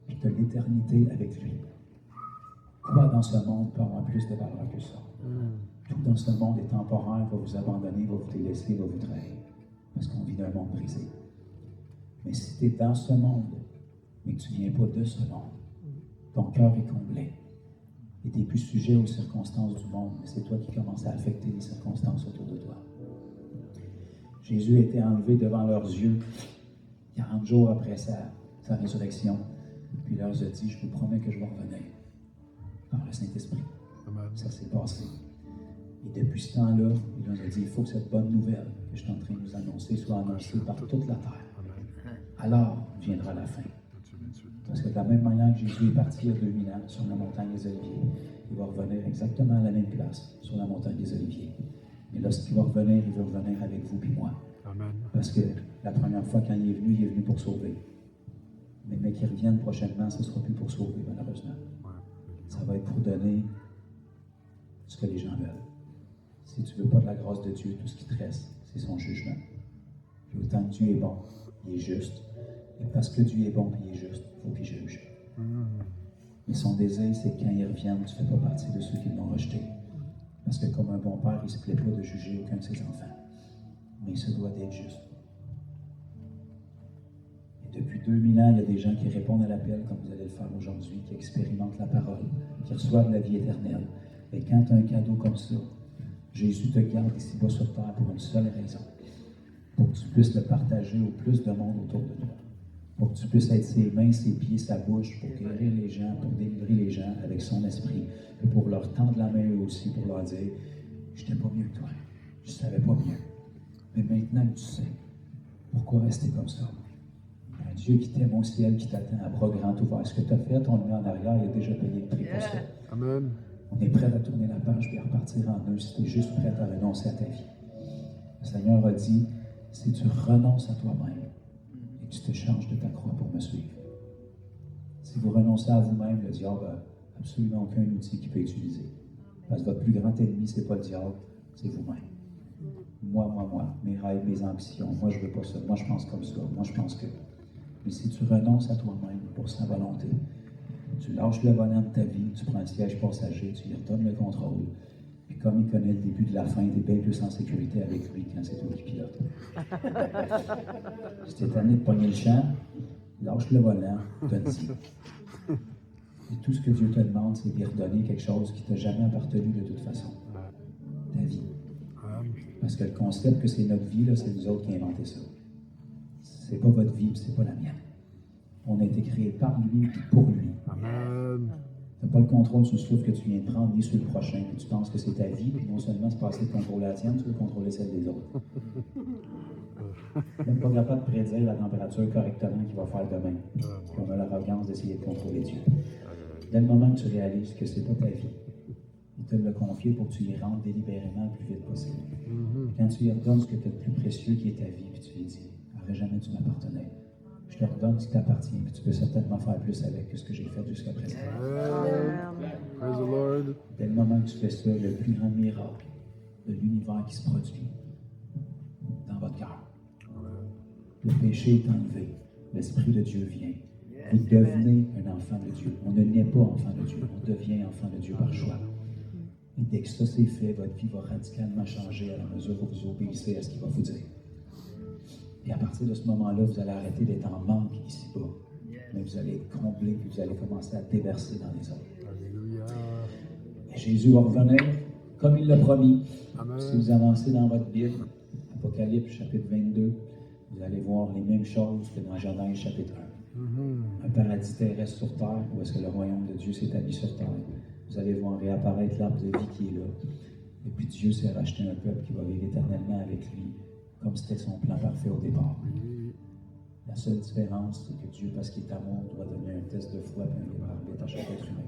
puis tu as l'éternité avec lui. Quoi dans ce monde peut avoir plus de valeur que ça? Tout dans ce monde est temporaire, va vous abandonner, va vous délaisser, va vous trahir, parce qu'on vit d'un monde brisé. Mais si tu es dans ce monde, mais que tu ne viens pas de ce monde, ton cœur est comblé. Et tu n'es plus sujet aux circonstances du monde, mais c'est toi qui commences à affecter les circonstances autour de toi. Jésus a été enlevé devant leurs yeux 40 jours après sa résurrection, puis il leur a dit, je vous promets que je vais revenir par le Saint-Esprit. Amen. Ça s'est passé. Et depuis ce temps-là, il nous a dit, il faut que cette bonne nouvelle que je suis en train de vous annoncer soit annoncée par toute la terre. Amen. Alors viendra la fin. Là-dessus. Parce que de la même manière que Jésus est parti il y a 2000 ans sur la montagne des Oliviers, il va revenir exactement à la même place, sur la montagne des Oliviers. Et lorsqu'il va revenir, il va revenir avec vous et moi. Amen. Parce que la première fois quand il est venu pour sauver. Mais qu'il revienne prochainement, ce ne sera plus pour sauver, malheureusement. Ouais. Ça va être pour donner ce que les gens veulent. Si tu ne veux pas de la grâce de Dieu, tout ce qui te reste, c'est son jugement. Puis autant que Dieu est bon, il est juste. Et parce que Dieu est bon et il est juste, il faut qu'il juge. Mais son désir, c'est que quand il revienne, tu ne fais pas partie de ceux qui l'ont rejeté. Parce que comme un bon père, il ne se plaît pas de juger aucun de ses enfants. Mais il se doit d'être juste. Et depuis 2000 ans, il y a des gens qui répondent à l'appel, comme vous allez le faire aujourd'hui, qui expérimentent la parole, qui reçoivent la vie éternelle. Et quand tu as un cadeau comme ça, Jésus te garde ici-bas sur terre pour une seule raison. Pour que tu puisses le partager au plus de monde autour de toi. Pour que tu puisses être ses mains, ses pieds, sa bouche, pour guérir les gens, pour délivrer les gens avec son esprit. Et pour leur tendre la main eux aussi, pour leur dire, je n'étais pas mieux que toi. Je ne savais pas mieux. Mais maintenant que tu sais, pourquoi rester comme ça? Un Dieu qui t'aime au ciel, qui t'attend à bras grands ouverts. Ce que tu as fait, on le met en arrière, il a déjà payé le prix pour ça. Amen. On est prêt à tourner la page et à repartir en eux si tu es juste prêt à renoncer à ta vie. Le Seigneur a dit, si tu renonces à toi-même et que tu te charges de ta croix pour me suivre. Si vous renoncez à vous-même, le diable n'a absolument aucun outil qu'il peut utiliser. Parce que votre plus grand ennemi, ce n'est pas le diable, c'est vous-même. Moi, mes rêves, mes ambitions, moi je veux pas ça, moi je pense comme ça, moi je pense que. Mais si tu renonces à toi-même pour sa volonté, tu lâches le volant de ta vie, tu prends le siège passager, tu lui redonnes le contrôle. Et comme il connaît le début de la fin, tu es bien plus en sécurité avec lui quand c'est toi qui pilote. Si tu es tanné de pogner le champ, lâche le volant, donne-y. Et tout ce que Dieu te demande, c'est de lui redonner quelque chose qui ne t'a jamais appartenu de toute façon. Ta vie. Parce que le concept que c'est notre vie, là, c'est nous autres qui avons inventé ça. C'est pas votre vie, c'est pas la mienne. On a été créés par lui et pour lui. Amen. Tu n'as pas le contrôle sur le souffle que tu viens de prendre, ni sur le prochain. Puis tu penses que c'est ta vie, puis non seulement c'est pas assez de contrôler la tienne, tu veux contrôler celle des autres. Même pas capable de prédire la température correctement qu'il va faire demain. Puis on a l'arrogance d'essayer de contrôler Dieu. Dès le moment que tu réalises que c'est pas ta vie, il te l'a confié pour que tu y rentres délibérément le plus vite possible. Quand tu y redonnes ce que tu as de plus précieux qui est ta vie, puis tu lui dis, aurait jamais dû m'appartenir. Je te redonne ce qui t'appartient, puis tu peux certainement faire plus avec que ce que j'ai fait jusqu'à présent. Praise the Lord. Dès le moment que tu fais ça, le plus grand miracle de l'univers qui se produit dans votre cœur. Le péché est enlevé, l'Esprit de Dieu vient. Vous devenez un enfant de Dieu. On ne naît pas enfant de Dieu, on devient enfant de Dieu par choix. Et dès que ça c'est fait, votre vie va radicalement changer à la mesure où vous obéissez à ce qu'il va vous dire. Et à partir de ce moment-là, vous allez arrêter d'être en manque ici-bas. mais vous allez être comblés, puis vous allez commencer à déverser dans les autres. Alléluia. Et Jésus va revenir comme il l'a promis. Amen. Si vous avancez dans votre Bible, Apocalypse chapitre 22, vous allez voir les mêmes choses que dans Genèse chapitre 1. Un paradis terrestre sur terre, où est-ce que le royaume de Dieu s'est établi sur terre. Vous allez voir réapparaître l'arbre de vie qui est là. Et puis Dieu s'est racheté un peuple qui va vivre éternellement avec lui, comme c'était son plan parfait au départ. La seule différence, c'est que Dieu, parce qu'il est amour, doit donner un test de foi et un libre arbitre à chaque être humain.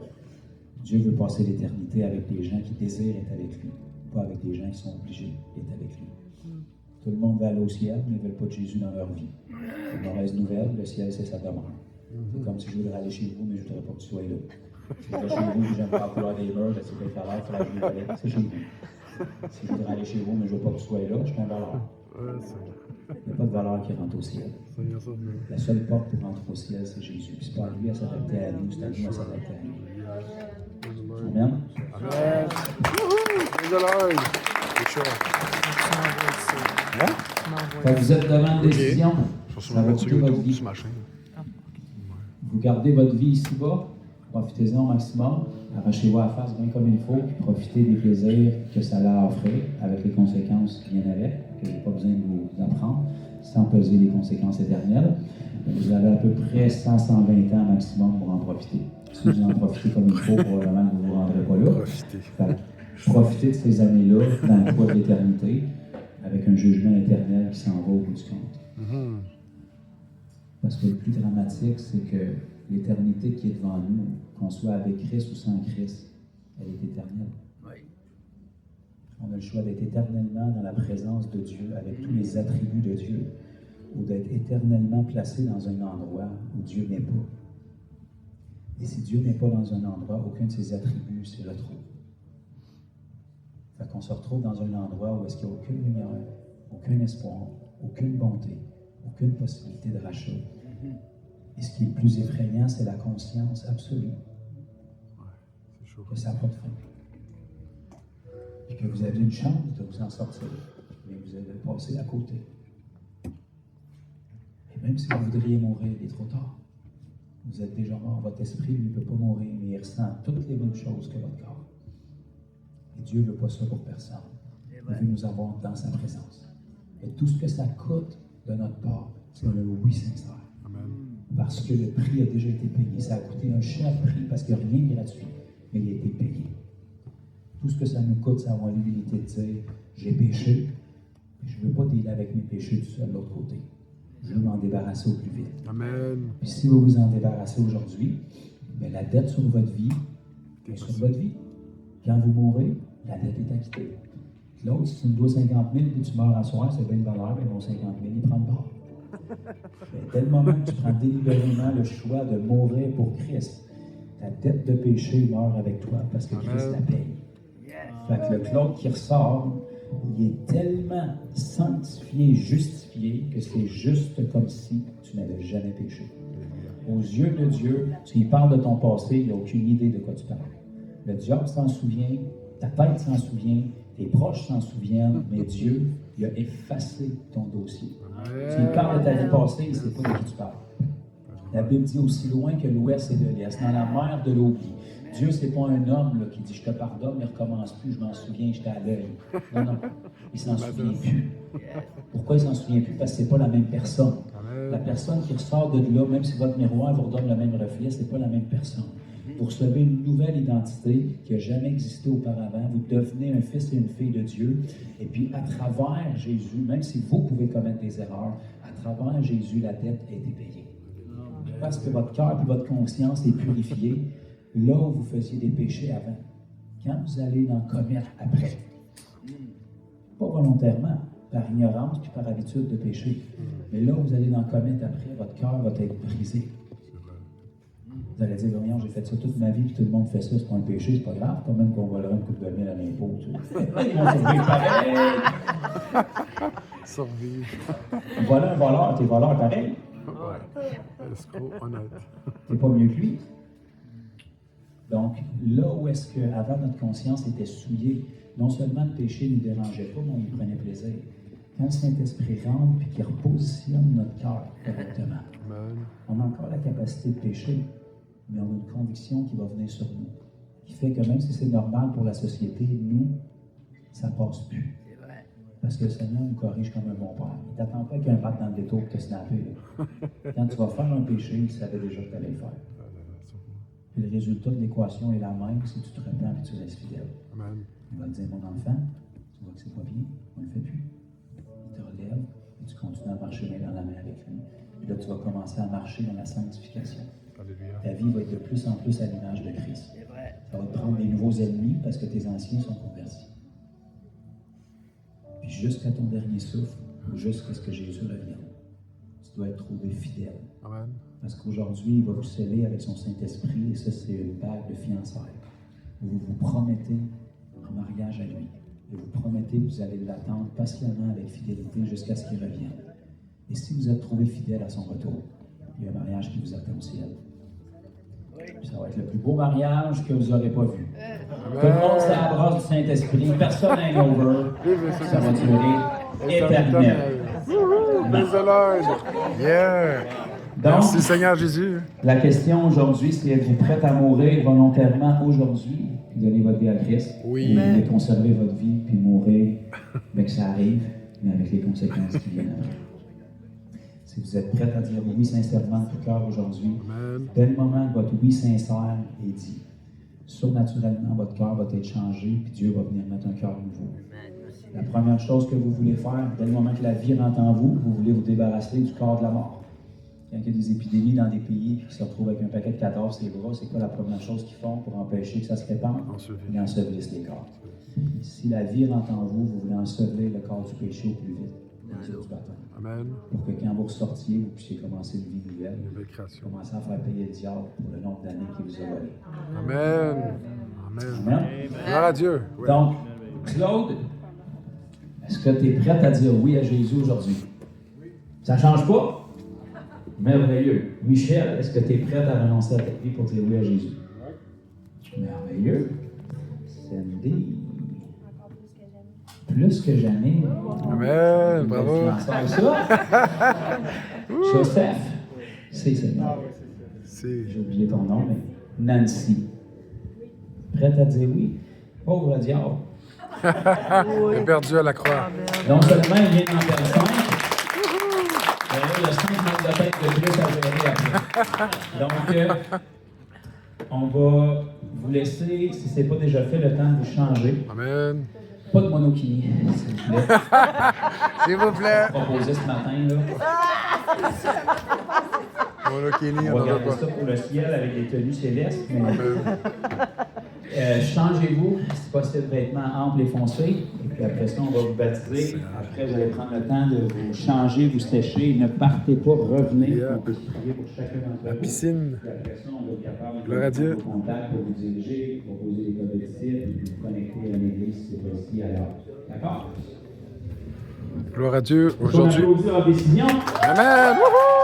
Dieu veut passer l'éternité avec des gens qui désirent être avec lui, pas avec des gens qui sont obligés d'être avec lui. Tout le monde va aller au ciel, mais ils ne veulent pas de Jésus dans leur vie. Une mauvaise nouvelle, le ciel, c'est sa demeure. C'est comme si je voudrais aller chez vous, mais je ne voudrais pas que tu sois là. Si je vais chez vous, j'aime pas la couleur des murs, je sais pas quelle heure, il faut la journée, c'est chez vous. Si je voudrais aller chez vous, mais je ne veux pas que tu sois là, je suis un valeur. Il n'y a pas de valeur qui rentre au ciel. La seule porte pour rentrer au ciel, c'est Jésus. Puis c'est pas à lui à s'adapter à nous, c'est à nous à s'adapter à lui. Amen. Amen. Praise the Lord. C'est chaud. Quand vous êtes devant une décision, Je suis ça va sur coûter votre YouTube, vie. sur ma chaîne. Vous gardez votre vie ici-bas, profitez-en au maximum, arrachez-vous à la face bien comme il faut, puis profitez des plaisirs que ça a à offrir, avec les conséquences qui viennent avec, que je n'ai pas besoin de vous apprendre, sans peser les conséquences éternelles. Vous avez à peu près 100-120 ans maximum pour en profiter. Si vous en profitez comme il faut, probablement que vous ne vous rendrez pas là. Profitez de ces années-là dans le poids de l'éternité, avec un jugement éternel qui s'en va au bout du compte. Parce que le plus dramatique, c'est que l'éternité qui est devant nous, qu'on soit avec Christ ou sans Christ, elle est éternelle. On a le choix d'être éternellement dans la présence de Dieu, avec tous les attributs de Dieu, ou d'être éternellement placé dans un endroit où Dieu n'est pas. Et si Dieu n'est pas dans un endroit, aucun de ses attributs s'y retrouve. Fait qu'on se retrouve dans un endroit où est-ce qu'il n'y a aucune lumière, aucun espoir, aucune bonté, aucune possibilité de rachat. Et ce qui est le plus effrayant, c'est la conscience absolue que ça n'a pas de fin. Et que vous avez une chance de vous en sortir, mais vous allez passer à côté. Et même si vous voudriez mourir, il est trop tard. Vous êtes déjà mort. Votre esprit, lui, ne peut pas mourir, mais il ressent toutes les mêmes choses que votre corps. Et Dieu ne veut pas ça pour personne. Il veut nous avoir dans sa présence. Et tout ce que ça coûte de notre part, c'est un oui sincère. Parce que le prix a déjà été payé. Ça a coûté un cher prix parce que rien n'est gratuit, mais il a été payé. Tout ce que ça nous coûte, c'est avoir l'humilité de dire j'ai péché, et je ne veux pas dealer avec mes péchés tout seul de l'autre côté. Je veux m'en débarrasser au plus vite. Amen. Puis si vous vous en débarrassez aujourd'hui, bien, la dette sur votre vie est sur votre vie. Quand vous mourrez, la dette est acquittée. L'autre, si tu me dois 50 000 et tu meurs à soir, c'est bien une valeur, mais mon 50 000, il prend le bord. Dès le moment que tu prends délibérément le choix de mourir pour Christ, ta dette de péché meurt avec toi parce que Christ la paye. Fait que le Claude qui ressort, il est tellement sanctifié, justifié, que c'est juste comme si tu n'avais jamais péché. Aux yeux de Dieu, s'il parle de ton passé, il n'a aucune idée de quoi tu parles. Le diable s'en souvient, ta tête s'en souvient, tes proches s'en souviennent, mais Dieu, il a effacé ton dossier. S'il parle de ta vie passée, il ne sait pas de qui tu parles. La Bible dit aussi loin que l'ouest et de l'est, dans la mer de l'oubli. Dieu, ce n'est pas un homme là, qui dit « je te pardonne, mais ne recommence plus, je m'en souviens, j'étais à l'œil ». Non, non, il ne s'en souvient plus. Pourquoi il ne s'en souvient plus? Parce que ce n'est pas la même personne. La personne qui ressort de là, même si votre miroir vous redonne le même reflet, ce n'est pas la même personne. Vous recevez une nouvelle identité qui n'a jamais existé auparavant. Vous devenez un fils et une fille de Dieu. Et puis, à travers Jésus, même si vous pouvez commettre des erreurs, à travers Jésus, la dette a été payée. Parce que votre cœur et votre conscience est purifiée, là où vous faisiez des péchés avant. Quand vous allez en commettre après, pas volontairement, par ignorance puis par habitude de pécher, mais là où vous allez en commettre après, votre cœur va être brisé. Vous allez dire, voyons, j'ai fait ça toute ma vie, puis tout le monde fait ça, c'est pas un péché, c'est pas grave, pas même qu'on volera une coupe de mille à l'impôt. Tu sais. Ils vont survivre pareil. Survivre. Voilà un voleur, t'es voleur pareil. Ouais. Escroc honnête. T'es pas mieux que lui. Donc, là où est-ce qu'avant notre conscience était souillée, non seulement le péché ne nous dérangeait pas, mais on y prenait plaisir. quand le Saint-Esprit rentre et qu'il repositionne notre cœur correctement, Amen. on a encore la capacité de pécher, mais on a une conviction qui va venir sur nous, qui fait que même si c'est normal pour la société, nous, ça passe plus. Parce que le Seigneur nous corrige comme un bon père. Il ne t'attend pas qu'un batte dans le détour pour te snapper. Là. Quand tu vas faire un péché, il savait déjà que tu allais le faire. Puis le résultat de l'équation est la même si tu te repens et tu restes fidèle. Amen. Il va te dire, mon enfant, tu vois que c'est pas bien, on ne le fait plus. Il te relève et tu continues à marcher main dans la main avec lui. Puis là, tu vas commencer à marcher dans la sanctification. Alléluia. Ta vie va être de plus en plus à l'image de Christ. Ça va te prendre des nouveaux ennemis parce que tes anciens sont convertis. Puis jusqu'à ton dernier souffle, ou jusqu'à ce que Jésus revienne, tu dois être trouvé fidèle. Amen. Parce qu'aujourd'hui, il va vous sceller avec son Saint-Esprit, et ça, c'est une bague de fiançailles. Vous vous promettez en mariage à lui. Et vous promettez que vous allez l'attendre patiemment avec fidélité jusqu'à ce qu'il revienne. Et si vous êtes trouvé fidèle à son retour, il y a un mariage qui vous attend au ciel. Puis ça va être le plus beau mariage que vous n'aurez pas vu. Tout le monde s'abrace du Saint-Esprit, personne n'est over. Ça va durer éternellement. Praise the Lord. Yeah. Donc, Merci Seigneur Jésus. la question aujourd'hui, c'est êtes-vous prête à mourir volontairement aujourd'hui, puis donner votre vie à Christ? Oui. Et de conserver votre vie, puis mourir, bien que ça arrive, mais avec les conséquences qui viennent après. Si vous êtes prête à dire oui sincèrement de tout cœur aujourd'hui, Amen. dès le moment que votre oui sincère est dit, surnaturellement, votre cœur va être changé, puis Dieu va venir mettre un cœur nouveau. La première chose que vous voulez faire, dès le moment que la vie rentre en vous, vous voulez vous débarrasser du corps de la mort. Quand il y a des épidémies dans des pays qui se retrouvent avec un paquet de cadavres sur les bras, c'est quoi la première chose qu'ils font pour empêcher que ça se répande? Ils ensevelissent les corps. Si la vie rentre en vous, vous voulez ensevelir le corps du péché au plus vite, dans l'eau du baptême. Amen. Pour que quand vous ressortiez, vous puissiez commencer une vie nouvelle, Une nouvelle création. commencer à faire payer le diable pour le nombre d'années qu'il vous a volé. Amen. Amen. Amen. Gloire à Dieu. Ouais. Donc, Claude, est-ce que tu es prête à dire oui à Jésus aujourd'hui? Ça ne change pas? Merveilleux. Michel, est-ce que tu es prête à renoncer à ta vie pour dire oui à Jésus? Merveilleux. Cindy. Plus que jamais. Amen. Bravo. Ça. Joseph. C'est Seigneur. C'est. J'ai oublié ton nom, mais Nancy. Prête à dire oui? Pauvre diable. Il est perdu à la croix. Non seulement il vient d'en perdre 5, mais il y a 5 manques de tête de plus à gérer après. Donc, on va vous laisser, si ce n'est pas déjà fait, le temps de vous changer. Amen. Pas de monokini, s'il vous plaît. S'il vous plaît. Proposé ce matin, là. Monokini, On on va n'en a garder pas. ça pour le ciel avec des tenues célestes. Mais, changez-vous, si possible, vêtements amples et foncés. Et puis après ça, on va vous baptiser. Après, vous allez prendre le temps de vous changer, vous sécher. Ne partez pas, revenez. Yeah. On peut se prier pour chacun d'entre vous. La piscine. Puis après ça, on va être capable Gloire à Dieu. de vos contacts pour vous diriger, pour poser des codes de titre, et puis vous connecter à l'église si c'est possible à l'heure. D'accord? Gloire à Dieu. On Aujourd'hui. applaudit en décision. Amen. Wouhou!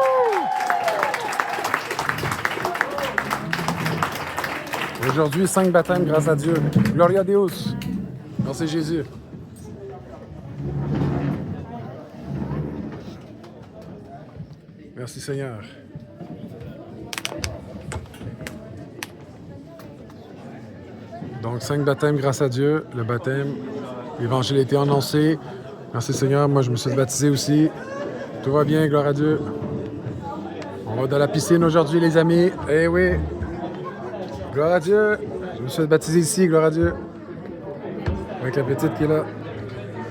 Aujourd'hui, 5 baptêmes grâce à Dieu. Gloria a Deus. Merci Jésus. Merci Seigneur. Donc 5 baptêmes grâce à Dieu. Le baptême, l'évangile a été annoncé. Merci Seigneur. Moi je me suis baptisé aussi. Tout va bien, gloire à Dieu. On va dans la piscine aujourd'hui les amis. Eh oui. Gloire à Dieu. Je me suis baptisé ici, gloire à Dieu. Avec la petite qui est là.